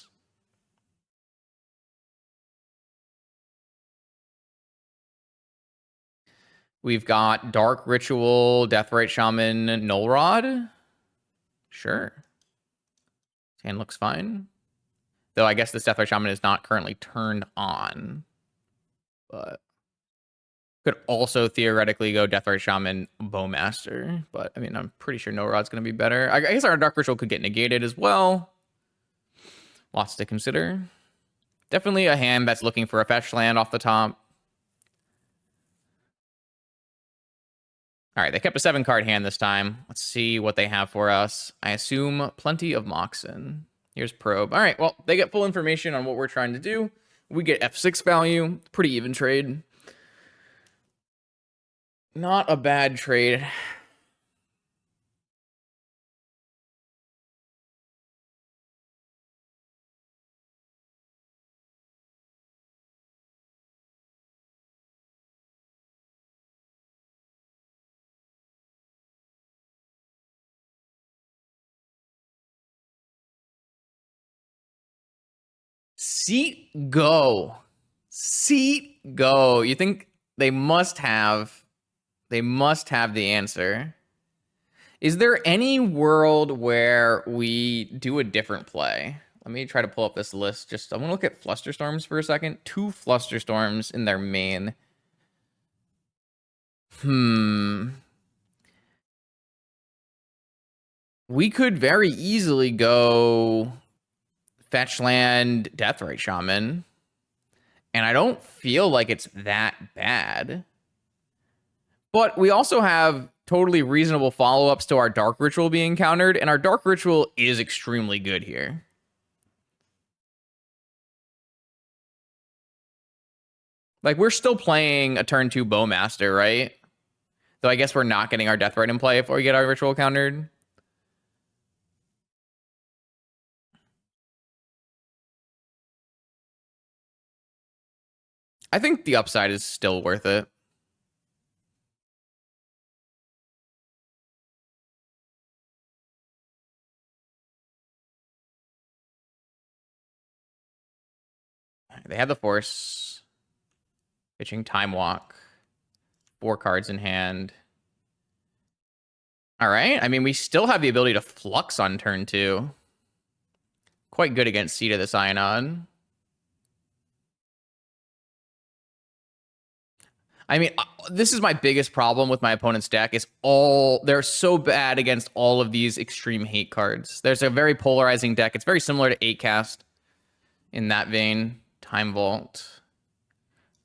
A: We've got Dark Ritual, Deathrite Shaman, Null Rod. Sure. Hand looks fine. Though I guess this Deathrite Shaman is not currently turned on. But could also theoretically go Deathrite Shaman, Bowmaster. But I mean, I'm pretty sure Null Rod's going to be better. I guess our Dark Ritual could get negated as well. Lots to consider. Definitely a hand that's looking for a fetch land off the top. All right, they kept a 7-card hand this time. Let's see what they have for us. I assume plenty of Moxen. Here's Probe. All right, well, they get full information on what we're trying to do. We get F6 value. Pretty even trade. Not a bad trade. Seat go. Seat go. You think they must have the answer. Is there any world where we do a different play? Let me try to pull up this list. Just I want to look at Flusterstorms for a second. 2 Flusterstorms in their main. We could very easily go fetch land Deathrite Shaman. And I don't feel like it's that bad. But we also have totally reasonable follow-ups to our Dark Ritual being countered, and our Dark Ritual is extremely good here. Like, we're still playing a turn 2 Bowmaster, right? Though I guess we're not getting our Deathrite in play if we get our Ritual countered. I think the upside is still worth it. They had the Force. Pitching Time Walk. 4 cards in hand. All right. I mean, we still have the ability to Flux on turn 2. Quite good against Seed of the Cyanod. I mean, this is my biggest problem with my opponent's deck is they're so bad against all of these extreme hate cards. There's a very polarizing deck. It's very similar to 8-cast in that vein. Time Vault.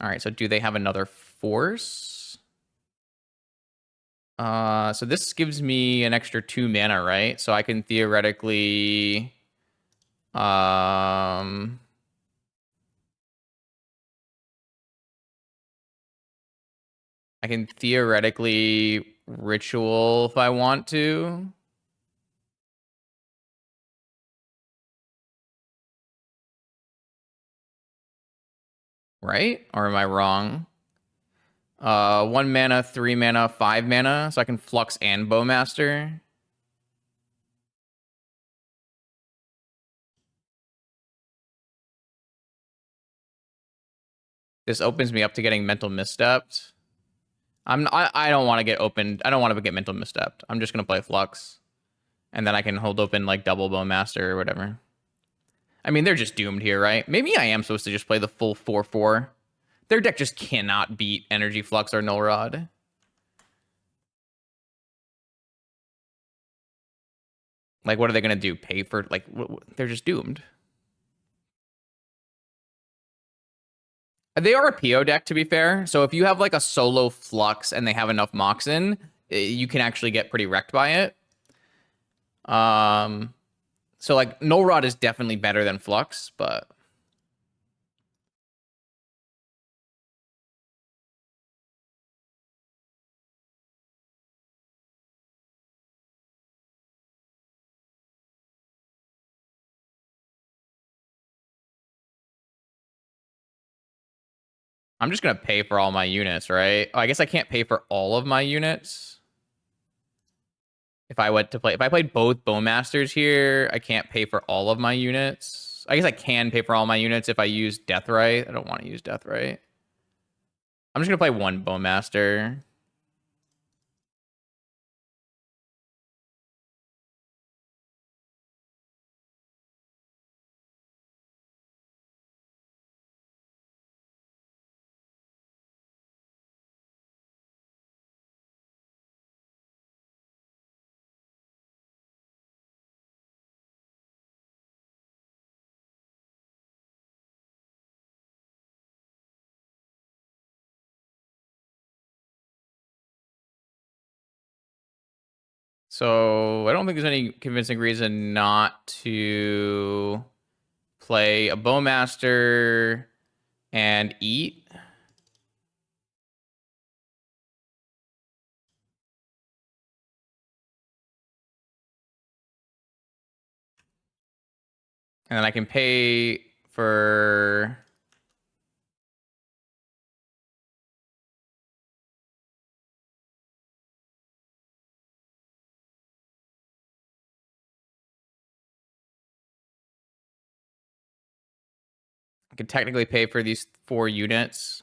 A: All right, so do they have another Force? So this gives me an extra 2 mana, right? So I can theoretically ritual if I want to. Right? Or am I wrong? 1 mana, 3 mana, 5 mana. So I can Flux and Bowmaster. This opens me up to getting Mental Misstepped. I don't want to get opened. I don't want to get Mental Misstepped. I'm just gonna play Flux. And then I can hold open like double Bowmaster or whatever. I mean, they're just doomed here, right? Maybe I am supposed to just play the full 4/4. Their deck just cannot beat Energy Flux or Null Rod. Like, what are they gonna do? Pay for like? They're just doomed. They are a PO deck, to be fair. So if you have like a solo Flux and they have enough Moxen, you can actually get pretty wrecked by it. So like Null Rod is definitely better than Flux, but I'm just gonna pay for all my units, right? Oh, I guess I can't pay for all of my units. If I played both Bowmasters here, I can't pay for all of my units. I guess I can pay for all my units if I use Deathrite. I don't want to use Deathrite. I'm just gonna play 1 Bowmaster. So I don't think there's any convincing reason not to play a Bowmaster and eat. And then I can pay for... I can technically pay for these 4 units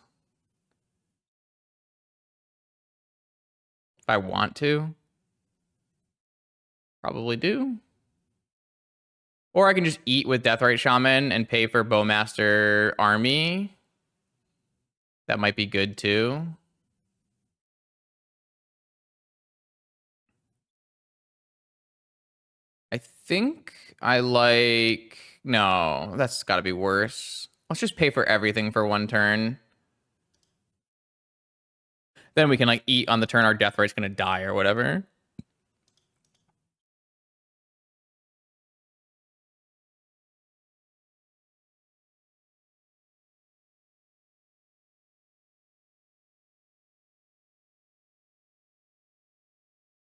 A: if I want to. Probably do. Or I can just eat with Deathrite Shaman and pay for Bowmaster Army. That might be good too. I think I like... No, that's got to be worse. Let's just pay for everything for 1 turn. Then we can like eat on the turn our Deathrite's going to die or whatever.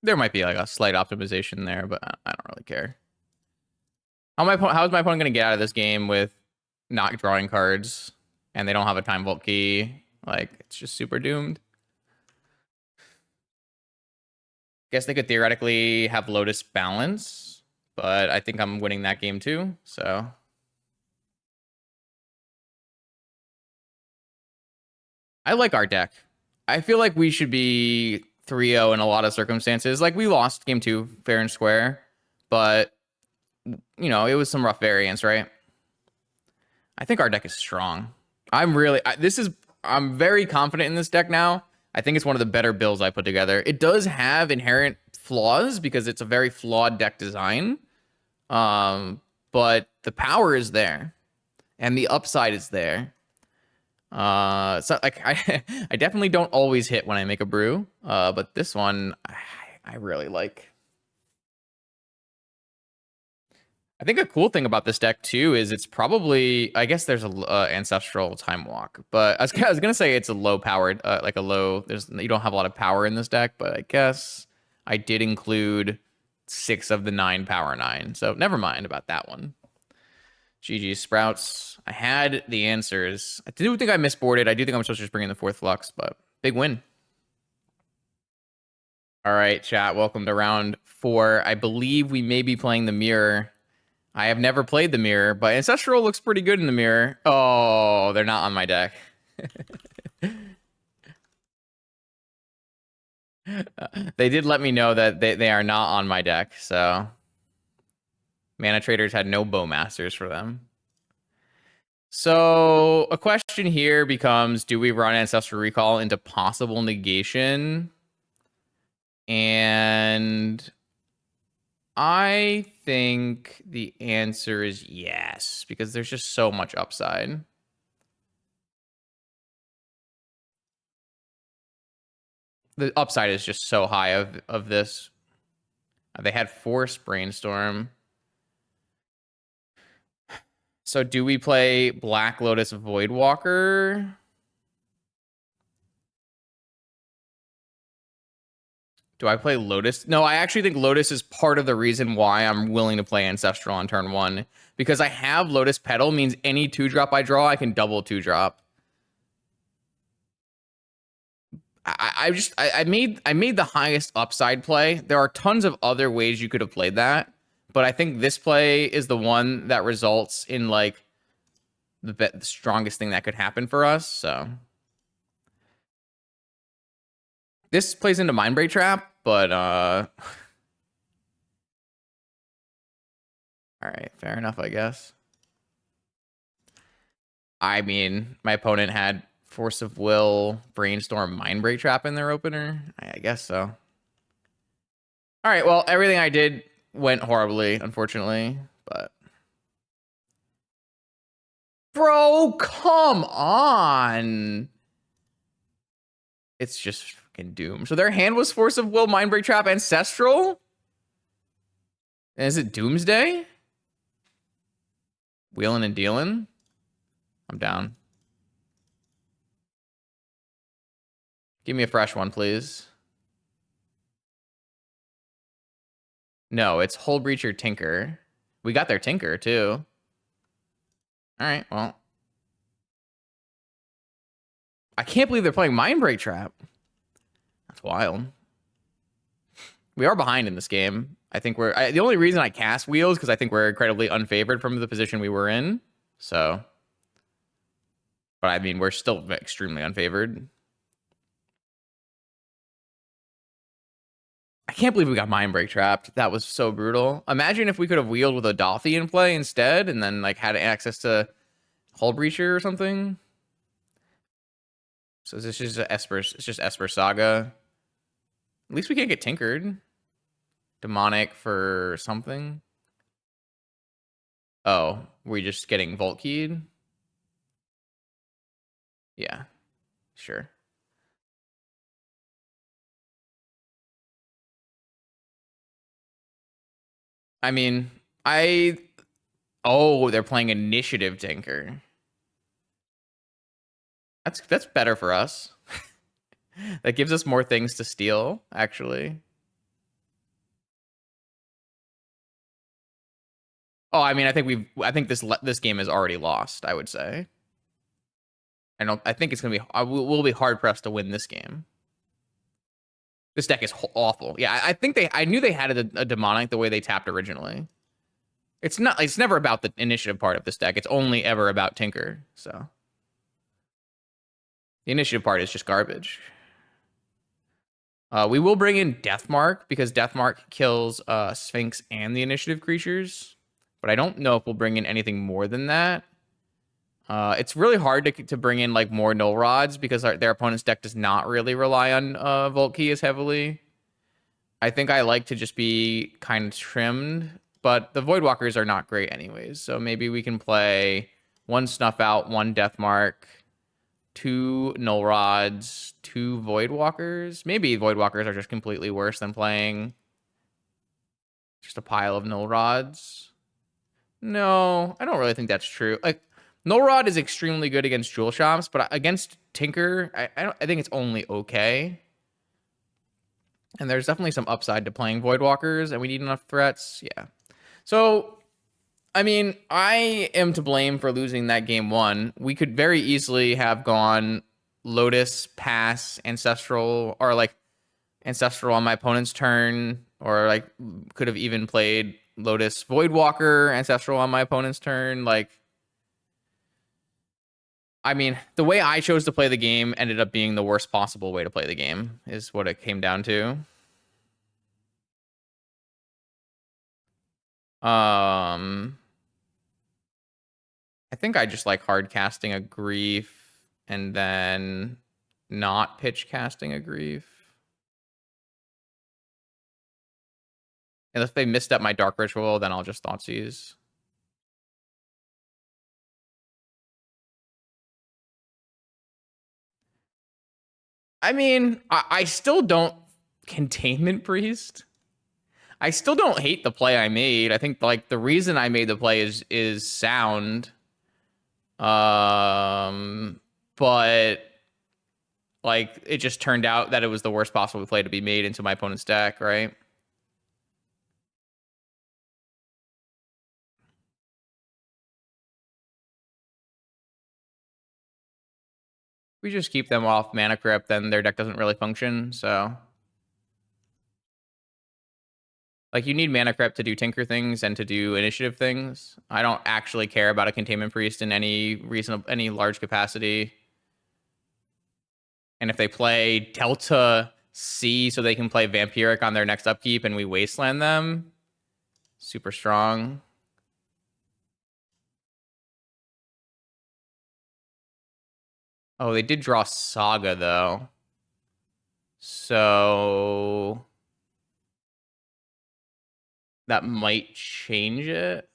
A: There might be like a slight optimization there, but I don't really care. How is my opponent going to get out of this game with not drawing cards and they don't have a Time Vault Key? Like, it's just super doomed. Guess they could theoretically have Lotus Balance, but I think I'm winning that game too, so... I like our deck. I feel like we should be 3-0 in a lot of circumstances. Like, we lost game 2 fair and square, but, you know, it was some rough variance, right? I think our deck is strong. I'm very confident in this deck now. I think it's one of the better builds I put together. It does have inherent flaws because it's a very flawed deck design. But the power is there and the upside is there. So like I definitely don't always hit when I make a brew. But this one I really like. I think a cool thing about this deck too is it's probably, I guess there's a ancestral time walk, but I was gonna say it's a low powered, you don't have a lot of power in this deck, but I guess I did include 6 of the 9 power 9, so never mind about that one. GG Sprouts. I had the answers. I do think I misboarded. I do think I'm supposed to just bring in the 4th Flux, but big win. All right, chat. Welcome to round 4. I believe we may be playing the mirror. I have never played the mirror, but Ancestral looks pretty good in the mirror. Oh, they're not on my deck. They did let me know that they are not on my deck, so... Mana Traders had no Bowmasters for them. So a question here becomes, do we run Ancestral Recall into possible negation? And I think the answer is yes, because there's just so much upside. The upside is just so high of this. They had Force Brainstorm. So do we play Black Lotus Voidwalker? Do I play Lotus? No, I actually think Lotus is part of the reason why I'm willing to play Ancestral on turn 1. Because I have Lotus Petal, means any 2-drop I draw, I can double 2-drop. I made the highest upside play. There are tons of other ways you could have played that, but I think this play is the one that results in like the strongest thing that could happen for us. So this plays into Mindbreak Trap, but all right, fair enough, I guess. I mean, my opponent had Force of Will, Brainstorm, Mindbreak Trap in their opener. I guess so. All right, well, everything I did went horribly, unfortunately, but... Bro, come on! It's just fucking doom. So their hand was Force of Will, Mindbreak Trap, Ancestral? Is it Doomsday? Wheeling and dealing? I'm down. Give me a fresh one, please. No, it's Hull Breach or Tinker. We got their Tinker, too. All right, well. I can't believe they're playing Mindbreak Trap. That's wild. We are behind in this game. I think the only reason I cast Wheels because I think we're incredibly unfavored from the position we were in. So, but I mean, we're still extremely unfavored. I can't believe we got Mindbreak trapped. That was so brutal. Imagine if we could have wheeled with a Dothy in play instead and then like had access to Hull Breacher or something. So this is just Esper. It's just Esper Saga. At least we can't get tinkered. Demonic for something. Oh, we're just getting Vault Keyed? Yeah, sure. I mean, oh, they're playing Initiative Tinker. That's better for us. That gives us more things to steal, actually. Oh, I mean, I think this game is already lost, I would say. I think it's gonna be. We'll be hard pressed to win this game. This deck is awful. Yeah, I think I knew they had a demonic the way they tapped originally. It's not. It's never about the initiative part of this deck. It's only ever about Tinker. So the initiative part is just garbage. We will bring in Deathmark because Deathmark kills Sphinx and the initiative creatures, but I don't know if we'll bring in anything more than that. It's really hard to bring in like more null rods because their opponent's deck does not really rely on Vault Key as heavily. I think I like to just be kind of trimmed, but the Voidwalkers are not great anyways. So maybe we can play one Snuff Out, one Deathmark, two Null Rods, two Voidwalkers. Maybe Voidwalkers are just completely worse than playing just a pile of Null Rods. No, I don't really think that's true. Like, Null Rod is extremely good against Jewel Shops, but against Tinker, I think it's only okay. And there's definitely some upside to playing Voidwalkers, and we need enough threats. Yeah. So, I mean, I am to blame for losing that game one. We could very easily have gone Lotus, Pass, Ancestral, or like Ancestral on my opponent's turn, or like could have even played Lotus Voidwalker, Ancestral on my opponent's turn. Like, I mean, the way I chose to play the game ended up being the worst possible way to play the game, is what it came down to. I think I just like hard casting a Grief and then not pitch casting a Grief. And if they missed up my Dark Ritual, then I'll just Thoughtseize. I mean, I still don't Containment Priest. I still don't hate the play I made. I think like the reason I made the play is sound. But like it just turned out that it was the worst possible play to be made into my opponent's deck, right? We just keep them off Mana Crypt, then their deck doesn't really function, so like you need Mana Crypt to do Tinker things and to do initiative things. I don't actually care about a Containment Priest in any large capacity. And if they play Delta C so they can play Vampiric on their next upkeep and we Wasteland them, super strong. Oh, they did draw Saga, though. So that might change it.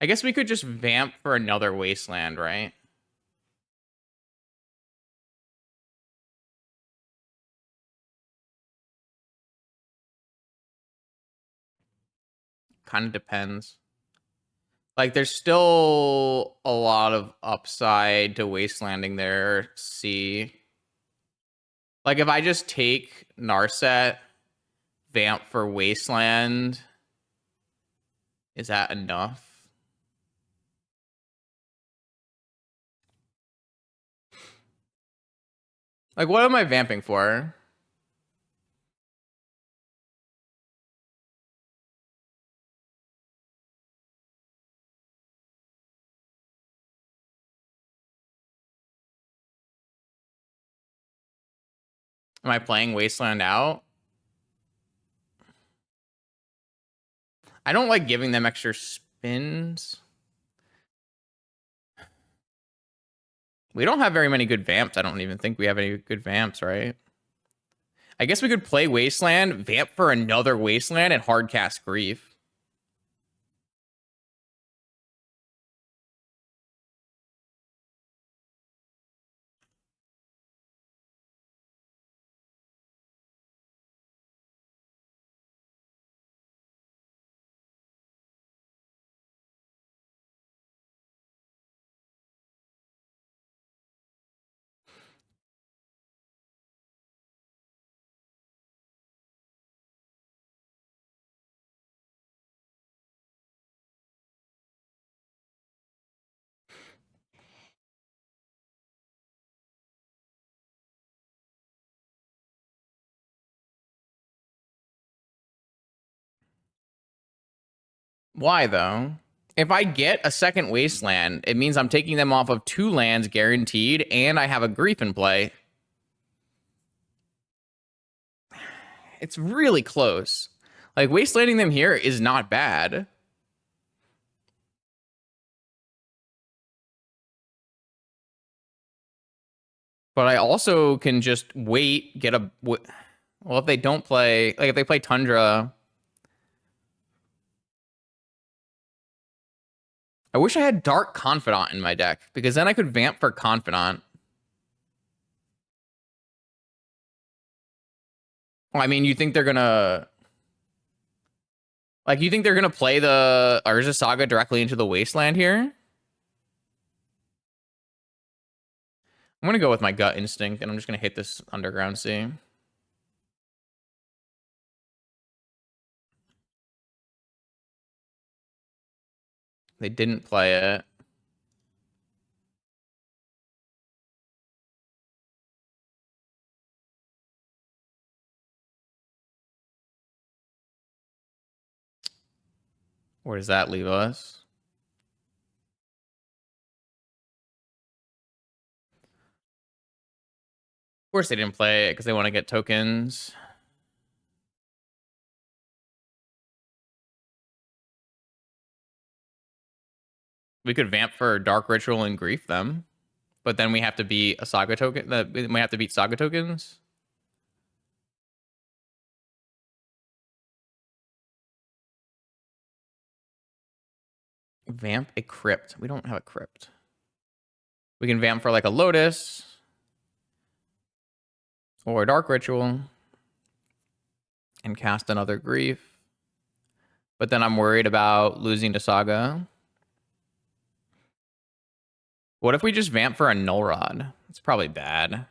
A: I guess we could just vamp for another Wasteland, right? kind of depends. Like, there's still a lot of upside to Wastelanding there, C. Like, if I just take Narset, Vamp for Wasteland, is that enough? Like, what am I vamping for? Am I playing Wasteland out? I don't like giving them extra spins. We don't have very many good vamps. I don't even think we have any good vamps, right? I guess we could play Wasteland, vamp for another Wasteland, and hardcast Grief. Why, though? If I get a second Wasteland, it means I'm taking them off of 2 lands guaranteed, and I have a Grief in play. It's really close. Like, Wastelanding them here is not bad. But I also can just wait, get a... Well, if they don't play... Like, if they play Tundra... I wish I had Dark Confidant in my deck, because then I could vamp for Confidant. Well, I mean, you think they're gonna... Like, you think they're gonna play the Urza Saga directly into the Wasteland here? I'm gonna go with my gut instinct, and I'm just gonna hit this Underground Sea. They didn't play it. Where does that leave us? Of course they didn't play it, because they want to get tokens. We could vamp for Dark Ritual and Grief them. But then we have to beat a Saga token. We might have to beat Saga tokens. Vamp a Crypt. We don't have a Crypt. We can vamp for like a Lotus. Or a Dark Ritual. And cast another Grief. But then I'm worried about losing to Saga. What if we just vamp for a Null Rod? It's probably bad. I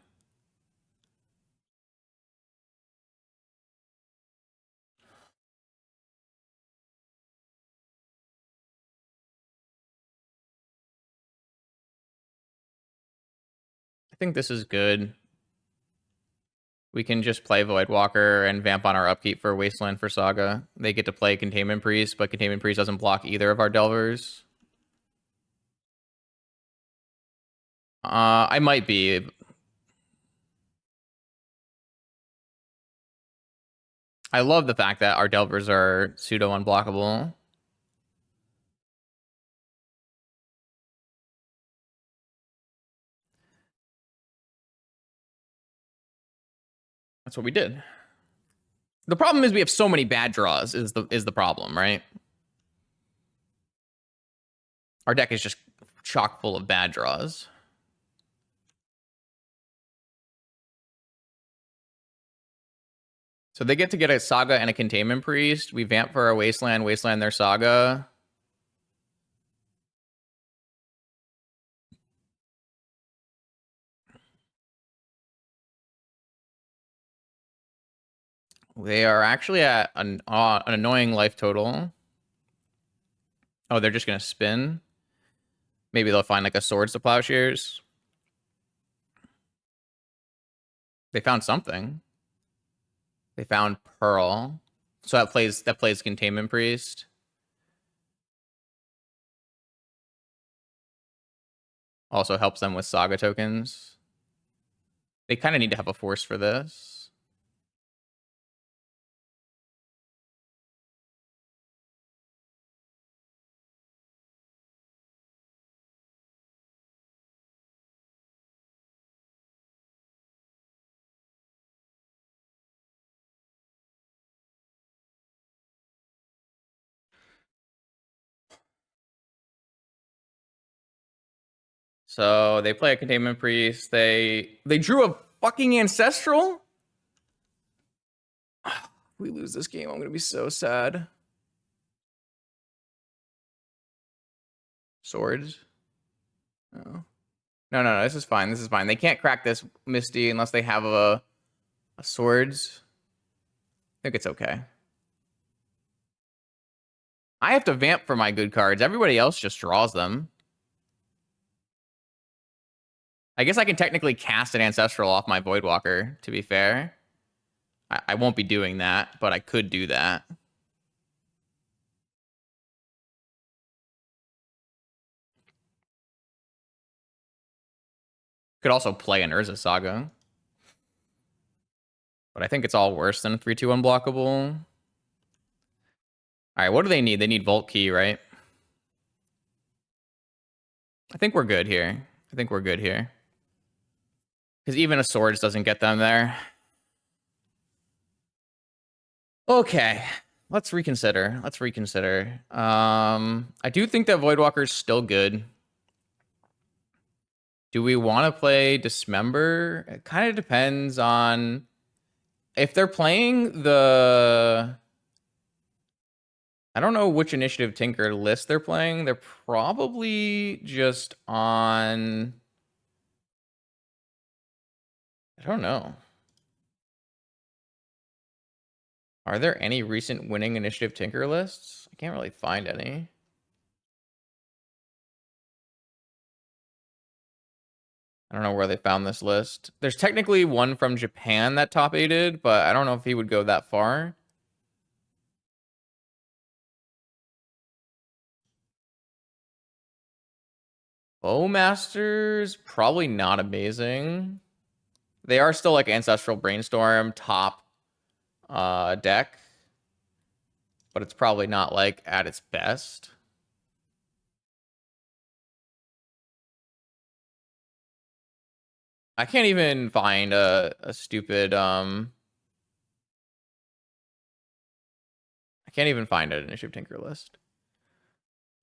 A: think this is good. We can just play Voidwalker and vamp on our upkeep for Wasteland for Saga. They get to play Containment Priest, but Containment Priest doesn't block either of our Delvers. I might be. I love the fact that our Delvers are pseudo unblockable. That's what we did. The problem is we have so many bad draws is the problem, right? Our deck is just chock full of bad draws. So they get to get a Saga and a Containment Priest. We vamp for our Wasteland, Wasteland their Saga. They are actually at an annoying life total. Oh, they're just going to spin. Maybe they'll find like a Swords to Plowshares. They found something. They found Pearl. So that plays Containment Priest. Also helps them with Saga tokens. They kind of need to have a force for this. So they play a Containment Priest. They drew a fucking Ancestral? If we lose this game, I'm going to be so sad. Swords? No. No, this is fine. This is fine. They can't crack this Misty unless they have a Swords. I think it's okay. I have to vamp for my good cards. Everybody else just draws them. I guess I can technically cast an Ancestral off my Voidwalker, to be fair. I won't be doing that, but I could do that. Could also play an Urza Saga. But I think it's all worse than 3-2 unblockable. All right, what do they need? They need Vault Key, right? I think we're good here. Because even a Swords doesn't get them there. Okay, let's reconsider. I do think that Voidwalker's still good. Do we want to play Dismember? It kind of depends on if they're playing the... I don't know which Initiative Tinker list they're playing. They're probably just on... I don't know. Are there any recent winning Initiative Tinker lists? I can't really find any. I don't know where they found this list. There's technically one from Japan that top 8'd, but I don't know if he would go that far. Bowmasters, probably not amazing. They are still like Ancestral Brainstorm top deck, but it's probably not like at its best. I can't even find a stupid I can't even find an Initiative Tinker list.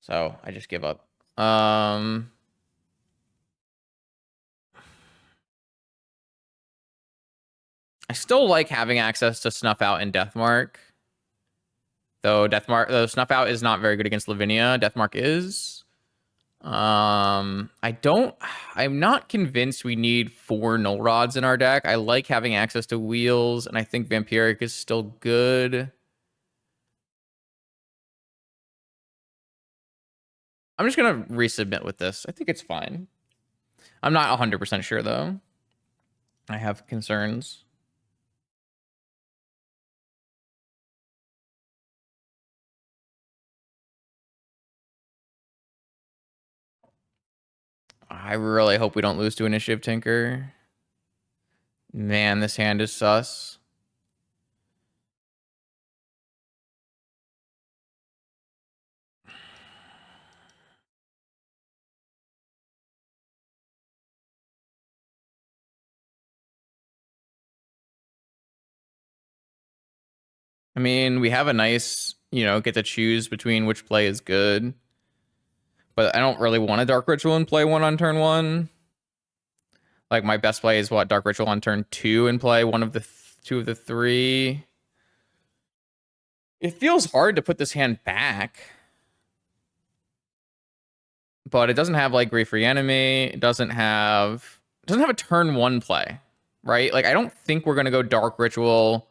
A: So I just give up. I still like having access to Snuff Out and Deathmark. Though Snuff Out is not very good against Lavinia. Deathmark is. I'm not convinced we need 4 Null Rods in our deck. I like having access to Wheels, and I think Vampiric is still good. I'm just going to resubmit with this. I think it's fine. I'm not 100% sure, though. I have concerns. I really hope we don't lose to Initiative Tinker. Man, this hand is sus. I mean, we have a nice, get to choose between which play is good. But I don't really want a Dark Ritual and play one on turn 1. Like, my best play is Dark Ritual on turn 2 and play one of the 2 of the 3. It feels hard to put this hand back. But it doesn't have like Grief Reanimate. It doesn't have a turn 1 play, right? Like I don't think we're gonna go Dark Ritual,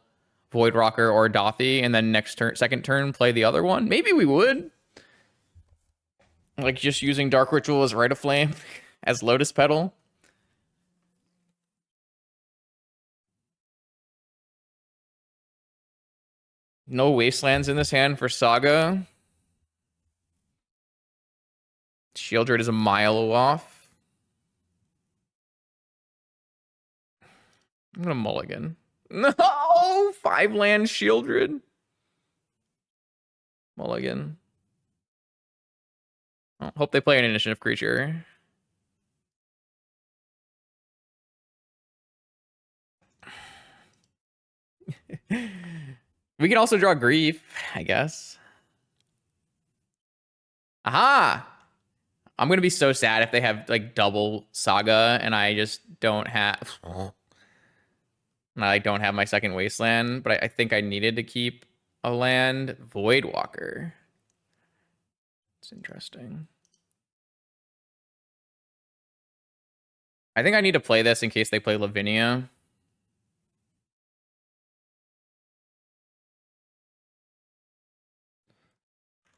A: Void Rocker, or Dothy, and then second turn play the other one. Maybe we would. Like just using Dark Ritual as Rite of Flame as Lotus Petal. No Wastelands in this hand for Saga. Shieldred is a mile off. I'm gonna mulligan. No, 5-land Shieldred. Mulligan. Oh, hope they play an initiative creature. We can also draw Grief, I guess. Aha! I'm gonna be so sad if they have like double Saga and I just don't have. I don't have my second Wasteland, but I think I needed to keep a land. Voidwalker. It's interesting. I think I need to play this in case they play Lavinia.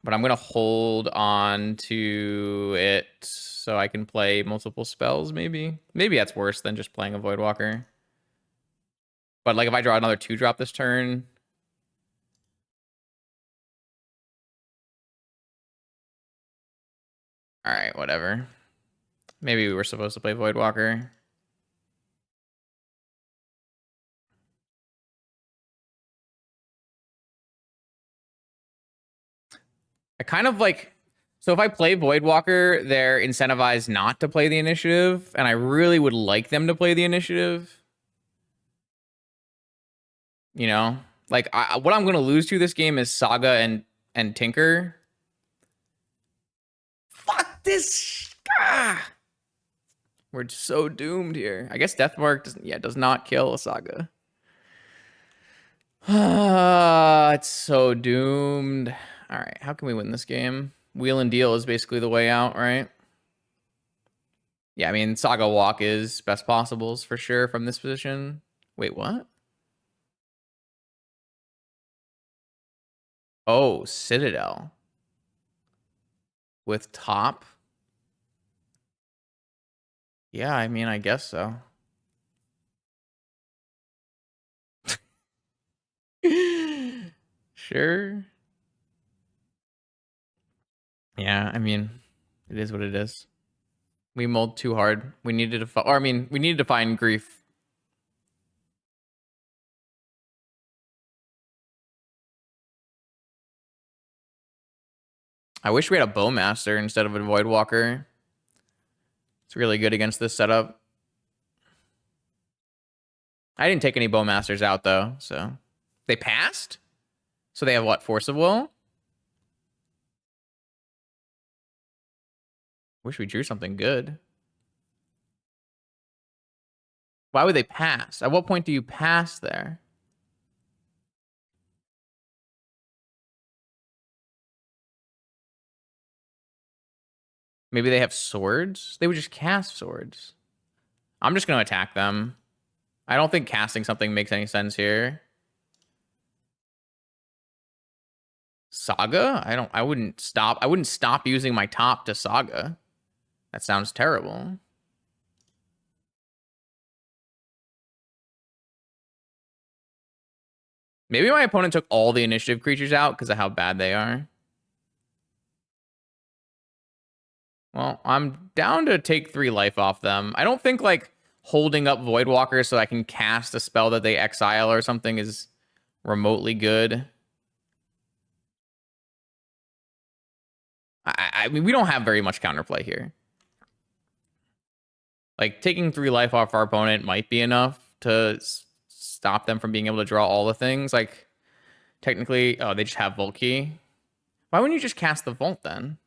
A: But I'm going to hold on to it so I can play multiple spells, maybe. Maybe that's worse than just playing a Voidwalker. But like if I draw another 2-drop this turn... Alright, whatever. Maybe we were supposed to play Voidwalker. I kind of like... So if I play Voidwalker, they're incentivized not to play the initiative, and I really would like them to play the initiative. You know? Like, what I'm going to lose to this game is Saga and Tinker. Fuck this! Ah! We're so doomed here. I guess Deathmark does not kill a Saga. It's so doomed. All right, how can we win this game? Wheel and deal is basically the way out, right? Yeah, I mean, Saga Walk is best possibles for sure from this position. Wait, what? Oh, Citadel. With top? Yeah, I mean, I guess so. Sure. Yeah, I mean, it is what it is. We mulled too hard. We needed to, or I mean, we needed to find Grief. I wish we had a Bowmaster instead of a Voidwalker. It's really good against this setup. I didn't take any Bowmasters out, though, so... They passed? So they have, what, Force of Will? Wish we drew something good. Why would they pass? At what point do you pass there? Maybe they have swords? They would just cast swords. I'm just going to attack them. I don't think casting something makes any sense here. Saga? I wouldn't stop using my top to Saga. That sounds terrible. Maybe my opponent took all the initiative creatures out because of how bad they are. Well, I'm down to take 3 life off them. I don't think, like, holding up Voidwalker so I can cast a spell that they exile or something is remotely good. I mean, we don't have very much counterplay here. Like, taking 3 life off our opponent might be enough to stop them from being able to draw all the things. Like, technically... Oh, they just have Vault Key. Why wouldn't you just cast the Vault, then?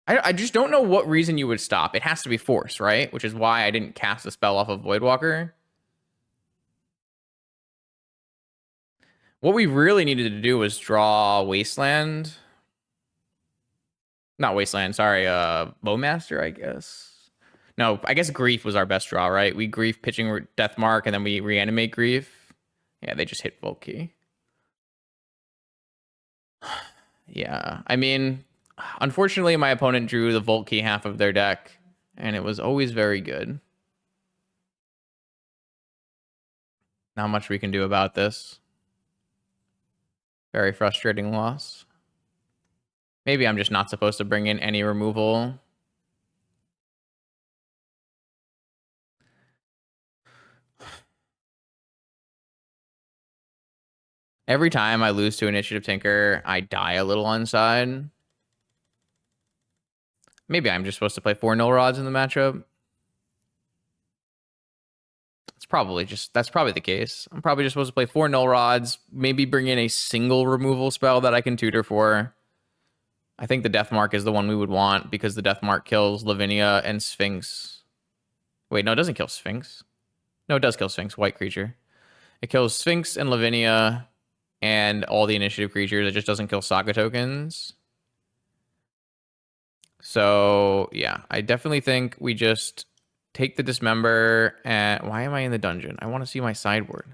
A: I just don't know what reason you would stop. It has to be force, right? Which is why I didn't cast a spell off of Voidwalker. What we really needed to do was draw Wasteland. Not Wasteland, sorry, Bowmaster, I guess. No, I guess Grief was our best draw, right? We Grief pitching Deathmark, and then we reanimate Grief. Yeah, they just hit Vault Key. Yeah, I mean, unfortunately, my opponent drew the Vault Key half of their deck, and it was always very good. Not much we can do about this. Very frustrating loss. Maybe I'm just not supposed to bring in any removal. Every time I lose to Initiative Tinker, I die a little inside. Maybe I'm just supposed to play 4 Null Rods in the matchup. That's probably the case. I'm probably just supposed to play 4 Null Rods, maybe bring in a single removal spell that I can tutor for. I think the Deathmark is the one we would want because the Deathmark kills Lavinia and Sphinx. Wait, no, it doesn't kill Sphinx. No, it does kill Sphinx, white creature. It kills Sphinx and Lavinia and all the initiative creatures. It just doesn't kill Saga tokens. So, yeah, I definitely think we just take the Dismember. And why am I in the dungeon? I want to see my sideboard.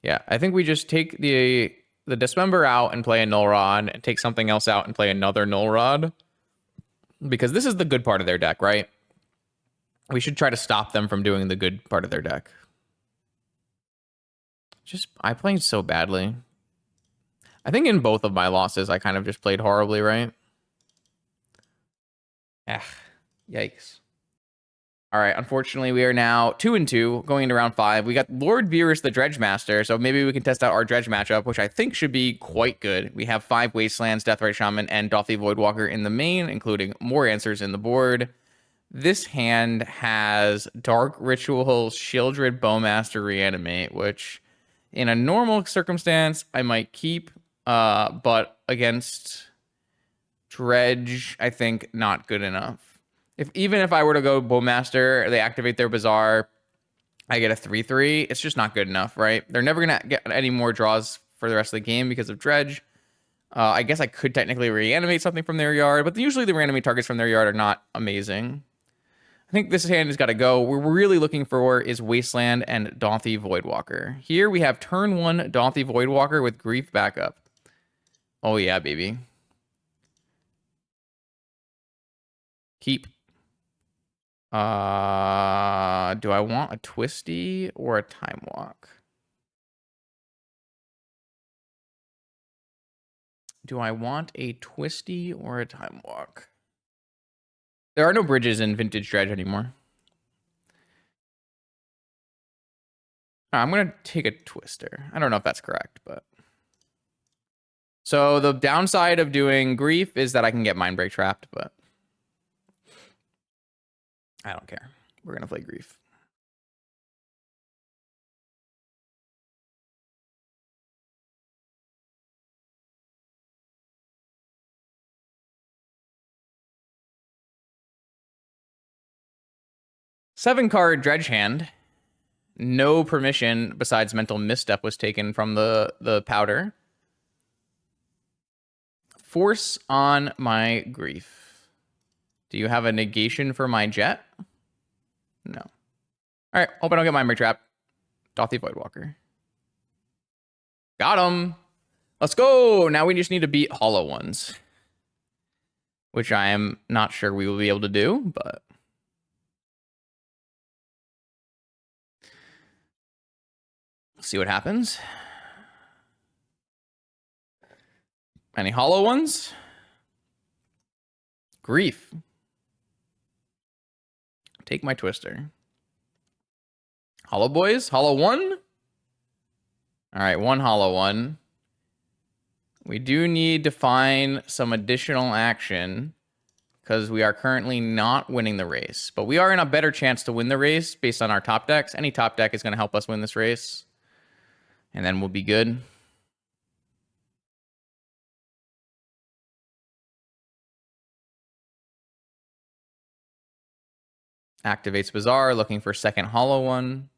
A: Yeah, I think we just take the Dismember out and play a Null Rod, and take something else out and play another Null Rod. Because this is the good part of their deck, right? We should try to stop them from doing the good part of their deck. I played so badly. I think in both of my losses, I kind of just played horribly, right? Yikes. All right, unfortunately, we are now 2-2, going into round 5. We got Lord Beerus, the Dredge Master, so maybe we can test out our Dredge matchup, which I think should be quite good. We have 5 Wastelands, Deathrite Shaman, and Dauthi Voidwalker in the main, including more answers in the board. This hand has Dark Ritual, Shieldred, Bowmaster, Reanimate, which in a normal circumstance, I might keep, but against Dredge, I think not good enough. Even if I were to go Bowmaster, they activate their Bazaar, I get a 3/3. It's just not good enough, right? They're never going to get any more draws for the rest of the game because of Dredge. I guess I could technically reanimate something from their yard, but usually the reanimate targets from their yard are not amazing. I think this hand has got to go. What we're really looking for is Wasteland and Dauthi Voidwalker. Here we have turn 1 Dauthi Voidwalker with Grief backup. Oh yeah, baby. Keep. Do I want a Twisty or a Time Walk? Do I want a Twisty or a Time Walk? There are no bridges in Vintage Dredge anymore. I'm going to take a Twister. I don't know if that's correct, but... So the downside of doing Grief is that I can get Mindbreak trapped, but... I don't care. We're going to play Grief. Seven-card Dredge hand. No permission besides Mental Misstep was taken from the powder. Force on my Grief. Do you have a negation for my Jet? No. All right, hope I don't get Mindbreak trapped. Dauthi Voidwalker. Got him. Let's go. Now we just need to beat Hollow Ones, which I am not sure we will be able to do, but... see what happens. Any Hollow Ones? Grief. Take my Twister. Hollow Boys? Hollow 1? All right, 1 Hollow 1. We do need to find some additional action because we are currently not winning the race. But we are in a better chance to win the race based on our top decks. Any top deck is going to help us win this race. And then we'll be good. Activates Bazaar, looking for second Hollow One.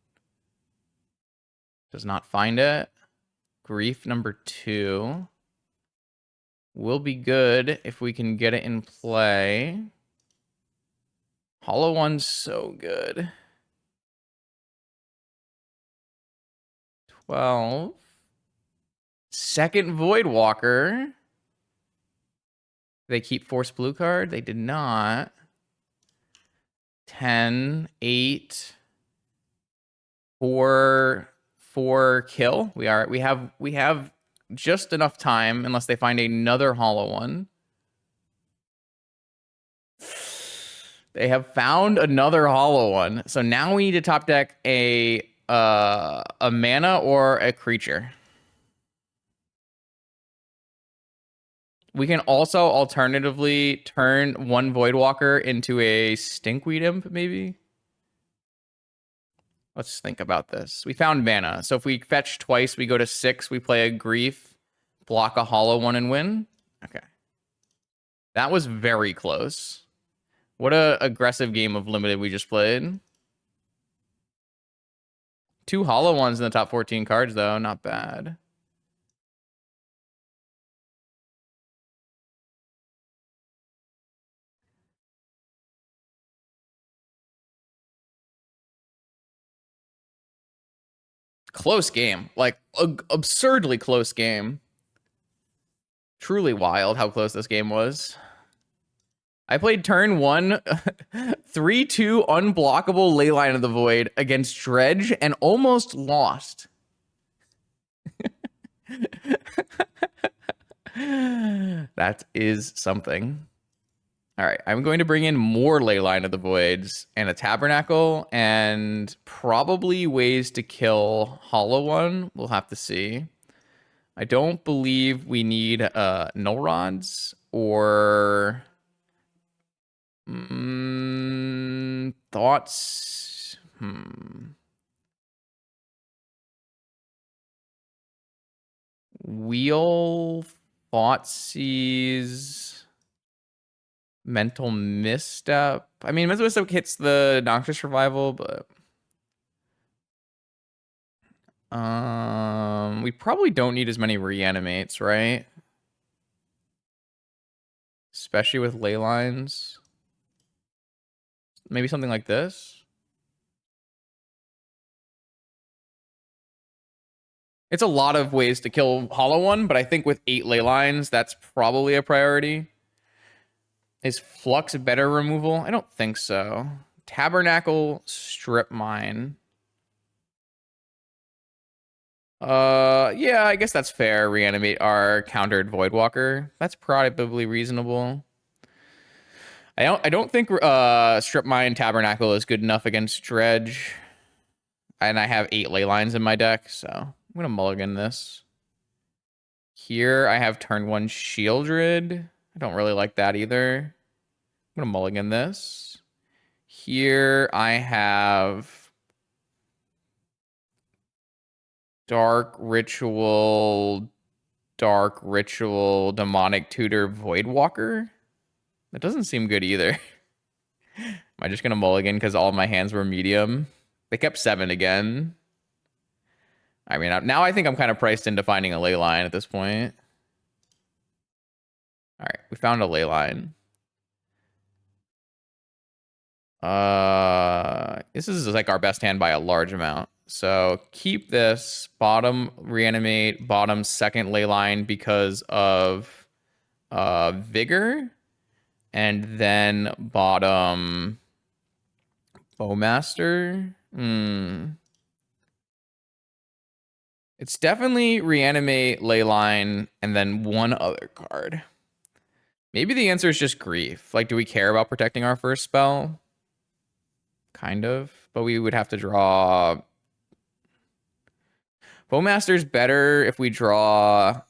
A: Does not find it. Grief number 2 will be good if we can get it in play. Hollow One's so good. 12. Second Void Walker. They keep Force Blue card? They did not. 10, 8, 4 kill. We have just enough time unless they find another Hollow One. They have found another Hollow One. So now we need to top deck a mana or a creature. We can also alternatively turn one Voidwalker into a Stinkweed Imp, maybe? Let's think about this. We found mana. So if we fetch twice, we go to 6, we play a Grief, block a Hollow One, and win. Okay. That was very close. What a aggressive game of Limited we just played. 2 Hollow Ones in the top 14 cards, though. Not bad. Close game. Like, absurdly close game. Truly wild how close this game was. I played turn 1, 3-2 unblockable Leyline of the Void against Dredge and almost lost. That is something. All right, I'm going to bring in more Leyline of the Voids and a Tabernacle and probably ways to kill Hollow One. We'll have to see. I don't believe we need Null Rods or thoughts. Wheel, Thoughtseize. Mental Misstep. I mean, Mental Misstep hits the Noxious Revival, but we probably don't need as many Reanimates, right? Especially with Leylines. Maybe something like this. It's a lot of ways to kill Hollow One, but I think with 8 Leylines, that's probably a priority. Is Flux better removal? I don't think so. Tabernacle, Strip Mine. Yeah, I guess that's fair. Reanimate our countered Voidwalker. That's probably reasonable. I don't think Strip Mine Tabernacle is good enough against Dredge. And I have 8 Leylines in my deck, so I'm gonna mulligan this. Here I have turn 1 Shieldred. I don't really like that either. I'm gonna mulligan this. Here I have Dark Ritual, Demonic Tutor, Voidwalker. That doesn't seem good either. Am I just gonna mulligan because all my hands were medium? They kept 7 again. I mean, now I think I'm kind of priced into finding a Leyline at this point. All right, we found a Leyline. This is like our best hand by a large amount. So keep this, bottom reanimate, bottom second Leyline because of Vigor, and then bottom Bowmaster. It's definitely reanimate, Leyline, and then one other card. Maybe the answer is just Grief. Like, do we care about protecting our first spell? Kind of, but we would have to draw. Bowmaster's better if we draw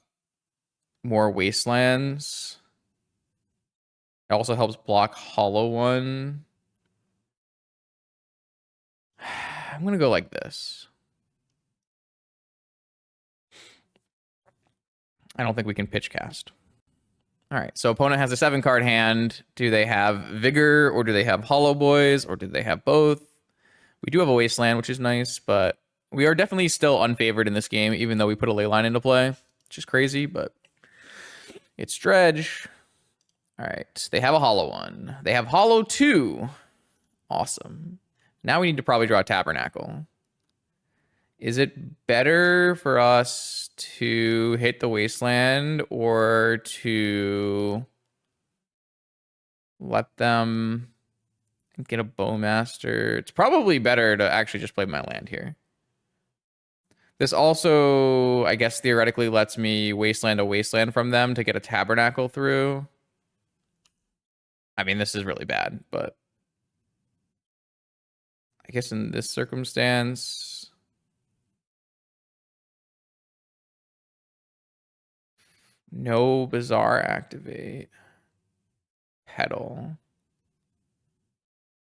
A: more Wastelands. It also helps block Hollow One. I'm gonna go like this. I don't think we can pitch cast. All right, so opponent has a 7-card hand. Do they have Vigor, or do they have Hollow Boys, or do they have both? We do have a Wasteland, which is nice, but We are definitely still unfavored in this game, even though we put a ley line into play, which is crazy, but it's Dredge. All right, they have a hollow one. They have hollow 2. Awesome. Now we need to probably draw a Tabernacle. Is it better for us to hit the Wasteland or to let them get a Bowmaster? It's probably better to actually just play my land here. This also, I guess, theoretically lets me Wasteland a Wasteland from them to get a Tabernacle through. I mean, this is really bad, but I guess in this circumstance, no Bazaar activate. Petal.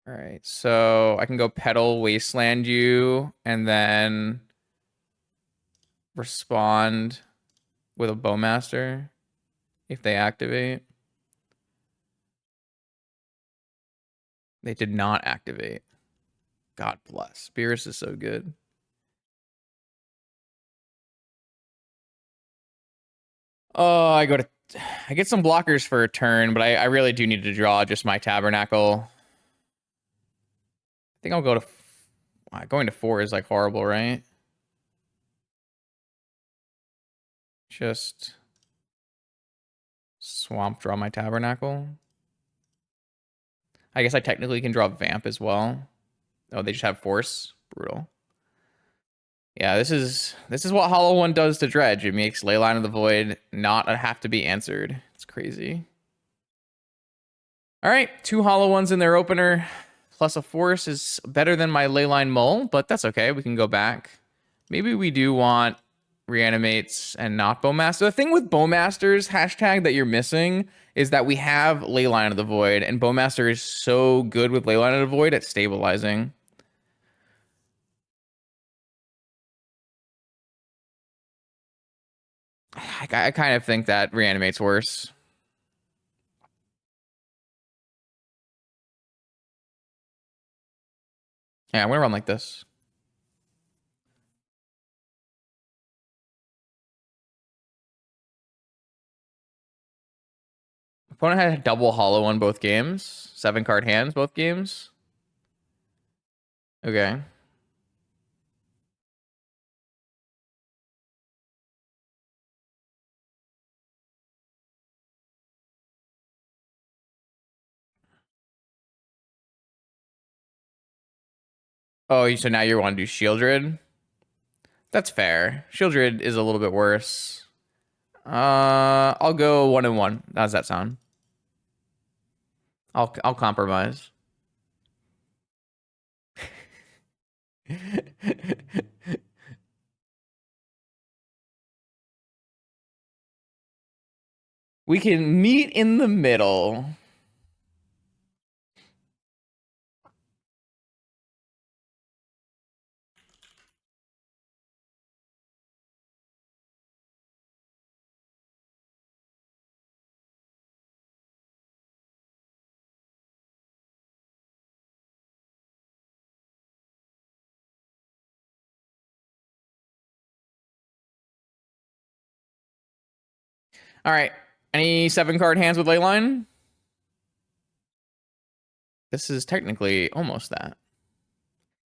A: All right, so I can go Petal Wasteland you and then respond with a Bowmaster if they activate. They did not activate. God bless. Beerus is so good. Oh, I get some blockers for a turn, but I really do need to draw just my Tabernacle. I think I'll go to... Going to 4 is like horrible, right? Just swamp draw my Tabernacle. I guess I technically can draw Vamp as well. Oh, they just have Force. Brutal. Yeah, this is what Hollow One does to Dredge. It makes Leyline of the Void not have to be answered. It's crazy. All right, 2 Hollow Ones in their opener, plus a Force is better than my Leyline Mull, but that's okay. We can go back. Maybe we do want Reanimates and not Bowmaster. The thing with Bowmasters, hashtag, that you're missing is that we have Leyline of the Void, and Bowmaster is so good with Leyline of the Void at stabilizing. I kind of think that Reanimate's worse. Yeah, I'm gonna run like this. Opponent had a double hollow on both games. 7-card hands both games. Okay. Oh, so now you want to do Shieldred? That's fair. Shieldred is a little bit worse. I'll go 1-1. How does that sound? I'll compromise. We can meet in the middle. All right. Any 7-card hands with Leyline? This is technically almost that.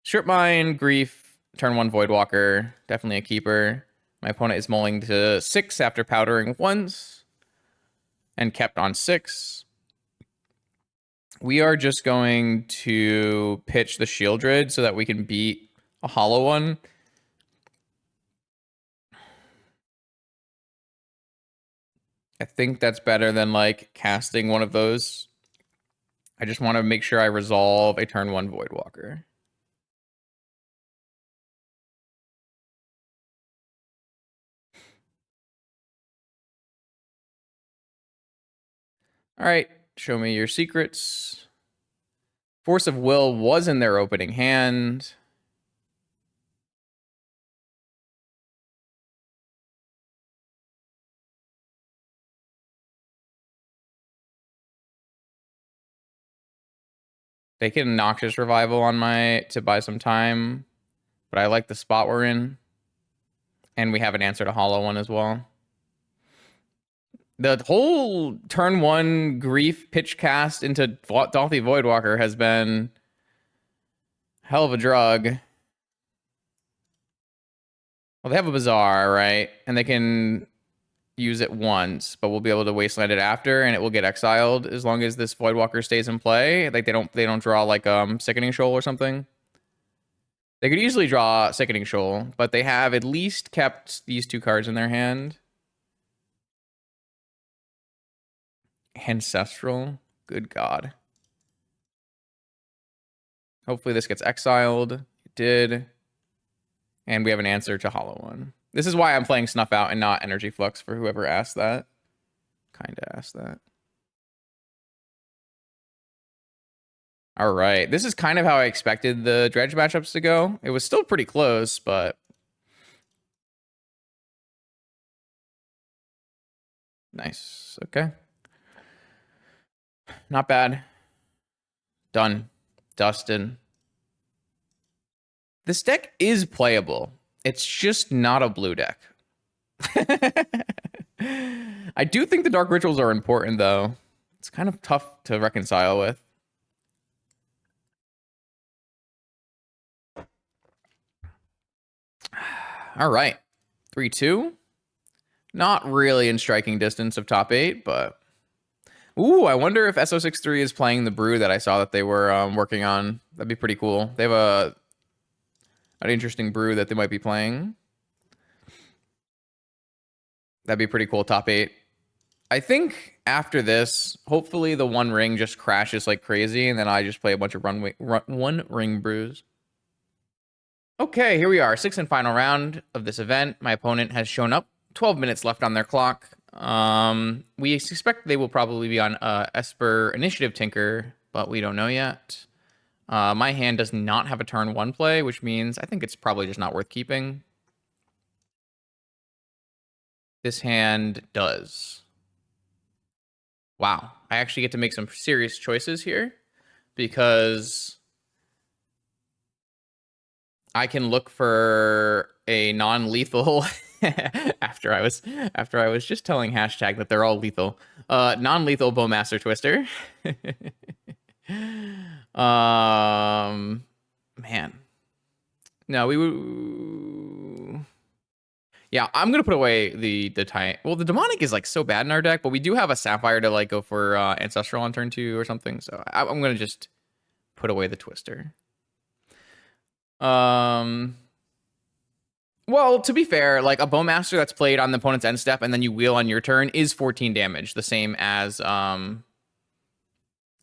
A: Strip Mine, Grief, turn 1 Voidwalker. Definitely a keeper. My opponent is mulling to 6 after powdering once and kept on 6. We are just going to pitch the Shieldred so that we can beat a hollow one. I think that's better than like casting one of those. I just want to make sure I resolve a turn 1 Voidwalker. All right, show me your secrets. Force of Will was in their opening hand. They can Noxious Revival on my to buy some time. but I like the spot we're in. And we have an answer to Hollow One as well. The whole turn 1 Grief pitch cast into Dolphy Voidwalker has been hell of a drug. Well, they have a Bazaar, right? And they can use it once, but we'll be able to wasteland it after, and it will get exiled as long as this Voidwalker stays in play. Like they don't draw like Sickening Shoal or something. They could easily draw Sickening Shoal, but they have at least kept these 2 cards in their hand. Ancestral. Good God. Hopefully this gets exiled. It did. And we have an answer to Hollow One. This is why I'm playing Snuff Out and not Energy Flux, for whoever asked that. Kinda asked that. All right. This is kind of how I expected the Dredge matchups to go. It was still pretty close, but... Nice. Okay. Not bad. Done. Dustin. This deck is playable. It's just not a blue deck. I do think the Dark Rituals are important, though. It's kind of tough to reconcile with. All right. 3-2. Not really in striking distance of top 8, but... Ooh, I wonder if SO63 is playing the brew that I saw that they were working on. That'd be pretty cool. They have an interesting brew that they might be playing. That'd be pretty cool, top 8. I think after this, hopefully the One Ring just crashes like crazy, and then I just play a bunch of One Ring brews. Okay, here we are. 6th and final round of this event. My opponent has shown up. 12 minutes left on their clock. We suspect they will probably be on Esper Initiative Tinker, but we don't know yet. My hand does not have a turn 1 play, which means I think it's probably just not worth keeping. This hand does. Wow. I actually get to make some serious choices here because I can look for a non-lethal after I was just telling hashtag that they're all lethal. Non-lethal Bowmaster Twister. Man. No, we would. Yeah, I'm gonna put away the Titan. Well, the Demonic is like so bad in our deck, but we do have a Sapphire to like go for Ancestral on turn 2 or something. So I'm gonna just put away the Twister. Well, to be fair, like a Bowmaster that's played on the opponent's end step and then you wheel on your turn is 14 damage, the same as